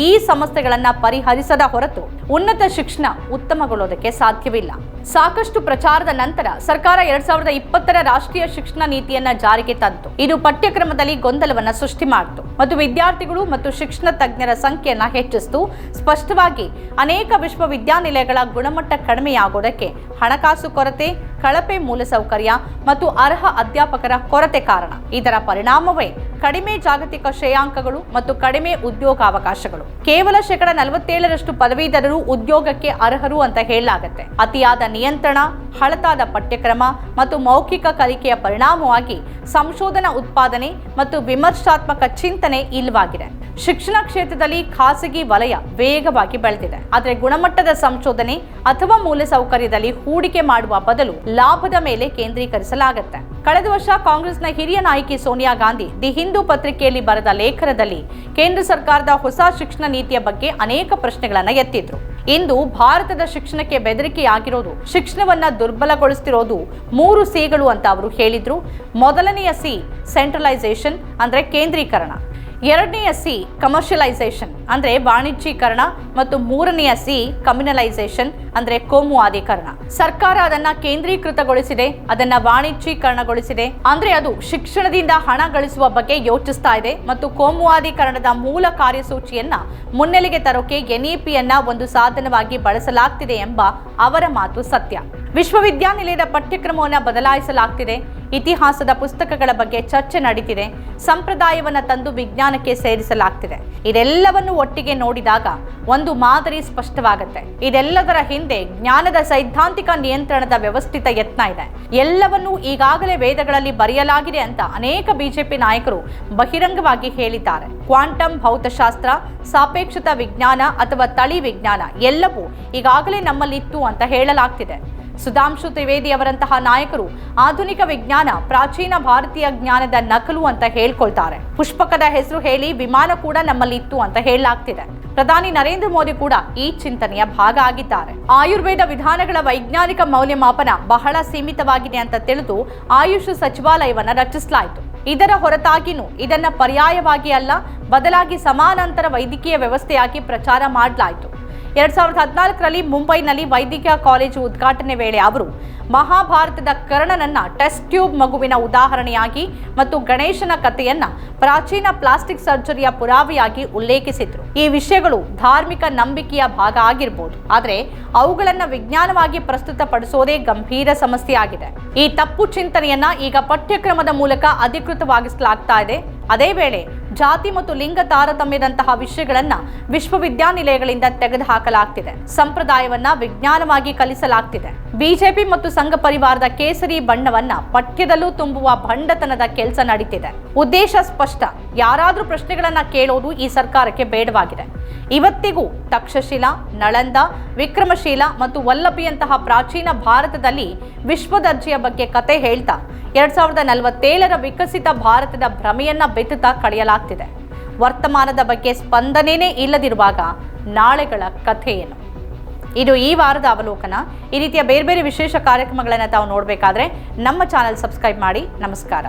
ಈ ಸಮಸ್ಯೆಗಳನ್ನ ಪರಿಹರಿಸದ ಹೊರತು ಉನ್ನತ ಶಿಕ್ಷಣ ಉತ್ತಮಗೊಳ್ಳೋದಕ್ಕೆ ಸಾಧ್ಯವಿಲ್ಲ. ಸಾಕಷ್ಟು ಪ್ರಚಾರದ ನಂತರ ಸರ್ಕಾರ 2020ರ ರಾಷ್ಟ್ರೀಯ ಶಿಕ್ಷಣ ನೀತಿಯನ್ನ ಜಾರಿಗೆ ತಂತು. ಇದು ಪಠ್ಯಕ್ರಮದಲ್ಲಿ ಗೊಂದಲವನ್ನ ಸೃಷ್ಟಿ ಮಾಡಿತು ಮತ್ತು ವಿದ್ಯಾರ್ಥಿಗಳು ಮತ್ತು ಶಿಕ್ಷಣ ತಜ್ಞರ ಸಂಖ್ಯೆಯನ್ನ ಹೆಚ್ಚಿಸಿತು. ಸ್ಪಷ್ಟವಾಗಿ ಅನೇಕ ವಿಶ್ವವಿದ್ಯಾನಿಲಯಗಳ ಗುಣಮಟ್ಟ ಕಡಿಮೆಯಾಗೋದಕ್ಕೆ ಹಣಕಾಸು ಕೊರತೆ, ಕಳಪೆ ಮೂಲಸೌಕರ್ಯ ಮತ್ತು ಅರ್ಹ ಅಧ್ಯಾಪಕರ ಕೊರತೆ ಕಾರಣ. ಇದರ ಪರಿಣಾಮವೇ ಕಡಿಮೆ ಜಾಗತಿಕ ಶ್ರೇಯಾಂಕಗಳು ಮತ್ತು ಕಡಿಮೆ ಉದ್ಯೋಗಾವಕಾಶಗಳು. ಕೇವಲ 47% ಪದವೀಧರರು ಉದ್ಯೋಗಕ್ಕೆ ಅರ್ಹರು ಅಂತ ಹೇಳಲಾಗುತ್ತೆ. ಅತಿಯಾದ ನಿಯಂತ್ರಣ, ಹಳತಾದ ಪಠ್ಯಕ್ರಮ ಮತ್ತು ಮೌಖಿಕ ಕಲಿಕೆಯ ಪರಿಣಾಮವಾಗಿ ಸಂಶೋಧನಾ ಉತ್ಪಾದನೆ ಮತ್ತು ವಿಮರ್ಶಾತ್ಮಕ ಚಿಂತನೆ ಇಲ್ಲವಾಗಿದೆ. ಶಿಕ್ಷಣ ಕ್ಷೇತ್ರದಲ್ಲಿ ಖಾಸಗಿ ವಲಯ ವೇಗವಾಗಿ ಬೆಳೆದಿದೆ, ಆದರೆ ಗುಣಮಟ್ಟದ ಸಂಶೋಧನೆ ಅಥವಾ ಮೂಲಸೌಕರ್ಯದಲ್ಲಿ ಹೂಡಿಕೆ ಮಾಡುವ ಬದಲು ಲಾಭದ ಮೇಲೆ ಕೇಂದ್ರೀಕರಿಸಲಾಗುತ್ತೆ. ಕಳೆದ ವರ್ಷ ಕಾಂಗ್ರೆಸ್ನ ಹಿರಿಯ ನಾಯಕಿ ಸೋನಿಯಾ ಗಾಂಧಿ ದಿ ಹಿಂದೂ ಪತ್ರಿಕೆಯಲ್ಲಿ ಬರೆದ ಲೇಖನದಲ್ಲಿ ಕೇಂದ್ರ ಸರ್ಕಾರದ ಹೊಸ ಶಿಕ್ಷಣ ನೀತಿಯ ಬಗ್ಗೆ ಅನೇಕ ಪ್ರಶ್ನೆಗಳನ್ನು ಎತ್ತಿದ್ರು. ಇಂದು ಭಾರತದ ಶಿಕ್ಷಣಕ್ಕೆ ಬೆದರಿಕೆಯಾಗಿರೋದು, ಶಿಕ್ಷಣವನ್ನ ದುರ್ಬಲಗೊಳಿಸುತ್ತಿರೋದು 3 ಸಿಗಳು ಅಂತ ಅವರು ಹೇಳಿದ್ರು. ಮೊದಲನೆಯ ಸಿ ಸೆಂಟ್ರಲೈಸೇಷನ್ ಅಂದ್ರೆ ಕೇಂದ್ರೀಕರಣ, ಎರಡನೆಯ ಸಿ ಕಮರ್ಷಿಯಲೈಸೇಷನ್ ಅಂದ್ರೆ ವಾಣಿಜ್ಯೀಕರಣ ಮತ್ತು ಮೂರನೆಯ ಸಿ ಕಮ್ಯುನಲೈಸೇಷನ್ ಅಂದ್ರೆ ಕೋಮುವಾದೀಕರಣ. ಸರ್ಕಾರ ಅದನ್ನ ಕೇಂದ್ರೀಕೃತಗೊಳಿಸಿದೆ, ಅದನ್ನ ವಾಣಿಜ್ಯೀಕರಣಗೊಳಿಸಿದೆ. ಅಂದ್ರೆ ಅದು ಶಿಕ್ಷಣದಿಂದ ಹಣ ಗಳಿಸುವ ಬಗ್ಗೆ ಯೋಚಿಸ್ತಾ ಇದೆ ಮತ್ತು ಕೋಮುವಾದೀಕರಣದ ಮೂಲ ಕಾರ್ಯಸೂಚಿಯನ್ನ ಮುನ್ನೆಲೆಗೆ ತರೋಕೆ ಎನ್ಇಪಿಯನ್ನ ಒಂದು ಸಾಧನವಾಗಿ ಬಳಸಲಾಗ್ತಿದೆ ಎಂಬ ಅವರ ಮಾತು ಸತ್ಯ. ವಿಶ್ವವಿದ್ಯಾನಿಲಯದ ಪಠ್ಯಕ್ರಮವನ್ನು ಬದಲಾಯಿಸಲಾಗ್ತಿದೆ, ಇತಿಹಾಸದ ಪುಸ್ತಕಗಳ ಬಗ್ಗೆ ಚರ್ಚೆ ನಡೀತಿದೆ, ಸಂಪ್ರದಾಯವನ್ನ ತಂದು ವಿಜ್ಞಾನಕ್ಕೆ ಸೇರಿಸಲಾಗ್ತಿದೆ. ಇದೆಲ್ಲವನ್ನು ಒಟ್ಟಿಗೆ ನೋಡಿದಾಗ ಒಂದು ಮಾದರಿ ಸ್ಪಷ್ಟವಾಗುತ್ತೆ. ಇದೆಲ್ಲದರ ಹಿಂದೆ ಜ್ಞಾನದ ಸೈದ್ಧಾಂತಿಕ ನಿಯಂತ್ರಣದ ವ್ಯವಸ್ಥಿತ ಯತ್ನ ಇದೆ. ಎಲ್ಲವನ್ನೂ ಈಗಾಗಲೇ ವೇದಗಳಲ್ಲಿ ಬರೆಯಲಾಗಿದೆ ಅಂತ ಅನೇಕ ಬಿಜೆಪಿ ನಾಯಕರು ಬಹಿರಂಗವಾಗಿ ಹೇಳಿದ್ದಾರೆ. ಕ್ವಾಂಟಮ್ ಭೌತಶಾಸ್ತ್ರ, ಸಾಪೇಕ್ಷತಾ ವಿಜ್ಞಾನ ಅಥವಾ ತಳಿ ವಿಜ್ಞಾನ ಎಲ್ಲವೂ ಈಗಾಗಲೇ ನಮ್ಮಲ್ಲಿತ್ತು ಅಂತ ಹೇಳಲಾಗ್ತಿದೆ. ಸುಧಾಂಶು ತ್ರಿವೇದಿ ಅವರಂತಹ ನಾಯಕರು ಆಧುನಿಕ ವಿಜ್ಞಾನ ಪ್ರಾಚೀನ ಭಾರತೀಯ ಜ್ಞಾನದ ನಕಲು ಅಂತ ಹೇಳ್ಕೊಳ್ತಾರೆ. ಪುಷ್ಪಕದ ಹೆಸರು ಹೇಳಿ ವಿಮಾನ ಕೂಡ ನಮ್ಮಲ್ಲಿತ್ತು ಅಂತ ಹೇಳಲಾಗ್ತಿದೆ. ಪ್ರಧಾನಿ ನರೇಂದ್ರ ಮೋದಿ ಕೂಡ ಈ ಚಿಂತನೆಯ ಭಾಗ ಆಗಿದ್ದಾರೆ. ಆಯುರ್ವೇದ ವಿಧಾನಗಳ ವೈಜ್ಞಾನಿಕ ಮೌಲ್ಯಮಾಪನ ಬಹಳ ಸೀಮಿತವಾಗಿದೆ ಅಂತ ತಿಳಿದು ಆಯುಷ್ ಸಚಿವಾಲಯವನ್ನ ರಚಿಸಲಾಯಿತು. ಇದರ ಹೊರತಾಗಿನೂ ಇದನ್ನ ಪರ್ಯಾಯವಾಗಿ ಅಲ್ಲ, ಬದಲಾಗಿ ಸಮಾನಾಂತರ ವೈದ್ಯಕೀಯ ವ್ಯವಸ್ಥೆಯಾಗಿ ಪ್ರಚಾರ ಮಾಡಲಾಯಿತು. 2014ರಲ್ಲಿ ಮುಂಬೈನಲ್ಲಿ ವೈದ್ಯಕೀಯ ಕಾಲೇಜು ಉದ್ಘಾಟನೆ ವೇಳೆ ಅವರು ಮಹಾಭಾರತದ ಕರ್ಣನನ್ನ ಟೆಸ್ಟ್ ಟ್ಯೂಬ್ ಮಗುವಿನ ಉದಾಹರಣೆಯಾಗಿ ಮತ್ತು ಗಣೇಶನ ಕಥೆಯನ್ನ ಪ್ರಾಚೀನ ಪ್ಲಾಸ್ಟಿಕ್ ಸರ್ಜರಿಯ ಪುರಾವೆಯಾಗಿ ಉಲ್ಲೇಖಿಸಿದ್ರು. ಈ ವಿಷಯಗಳು ಧಾರ್ಮಿಕ ನಂಬಿಕೆಯ ಭಾಗ ಆಗಿರಬಹುದು, ಆದರೆ ಅವುಗಳನ್ನ ವಿಜ್ಞಾನವಾಗಿ ಪ್ರಸ್ತುತಪಡಿಸೋದೇ ಗಂಭೀರ ಸಮಸ್ಯೆ ಆಗಿದೆ. ಈ ತಪ್ಪು ಚಿಂತನೆಯನ್ನ ಈಗ ಪಠ್ಯಕ್ರಮದ ಮೂಲಕ ಅಧಿಕೃತವಾಗಿಸಲಾಗ್ತಾ ಇದೆ. ಅದೇ ವೇಳೆ ಜಾತಿ ಮತ್ತು ಲಿಂಗ ತಾರತಮ್ಯದಂತಹ ವಿಷಯಗಳನ್ನ ವಿಶ್ವವಿದ್ಯಾನಿಲಯಗಳಿಂದ ತೆಗೆದುಹಾಕಲಾಗ್ತಿದೆ. ಸಂಪ್ರದಾಯವನ್ನ ವಿಜ್ಞಾನವಾಗಿ ಕಲಿಸಲಾಗ್ತಿದೆ. ಬಿಜೆಪಿ ಮತ್ತು ಸಂಘ ಪರಿವಾರದ ಕೇಸರಿ ಬಣ್ಣವನ್ನ ಪಠ್ಯದಲ್ಲೂ ತುಂಬುವ ಭಂಡತನದ ಕೆಲಸ ನಡೀತಿದೆ. ಉದ್ದೇಶ ಸ್ಪಷ್ಟ. ಯಾರಾದ್ರೂ ಪ್ರಶ್ನೆಗಳನ್ನ ಕೇಳೋದು ಈ ಸರ್ಕಾರಕ್ಕೆ ಬೇಡವಾಗಿದೆ. ಇವತ್ತಿಗೂ ತಕ್ಷಶಿಲಾ, ನಳಂದ, ವಿಕ್ರಮಶೀಲ ಮತ್ತು ವಲ್ಲಭಿಯಂತಹ ಪ್ರಾಚೀನ ಭಾರತದಲ್ಲಿ ವಿಶ್ವದರ್ಜೆಯ ಬಗ್ಗೆ ಕತೆ ಹೇಳ್ತಾ 2047ರ ವಿಕಸಿತ ಭಾರತದ ಭ್ರಮೆಯನ್ನ ಬೆತ್ತುತ್ತಾ ಕಳೆಯಲಾಗ್ತಿದೆ. ವರ್ತಮಾನದ ಬಗ್ಗೆ ಸ್ಪಂದನೆಯೇ ಇಲ್ಲದಿರುವಾಗ ನಾಳೆಗಳ ಕಥೆ ಏನು? ಇದು ಈ ವಾರದ ಅವಲೋಕನ. ಈ ರೀತಿಯ ಬೇರೆ ಬೇರೆ ವಿಶೇಷ ಕಾರ್ಯಕ್ರಮಗಳನ್ನು ತಾವು ನೋಡಬೇಕಾದ್ರೆ ನಮ್ಮ ಚಾನೆಲ್ ಸಬ್ಸ್ಕ್ರೈಬ್ ಮಾಡಿ. ನಮಸ್ಕಾರ.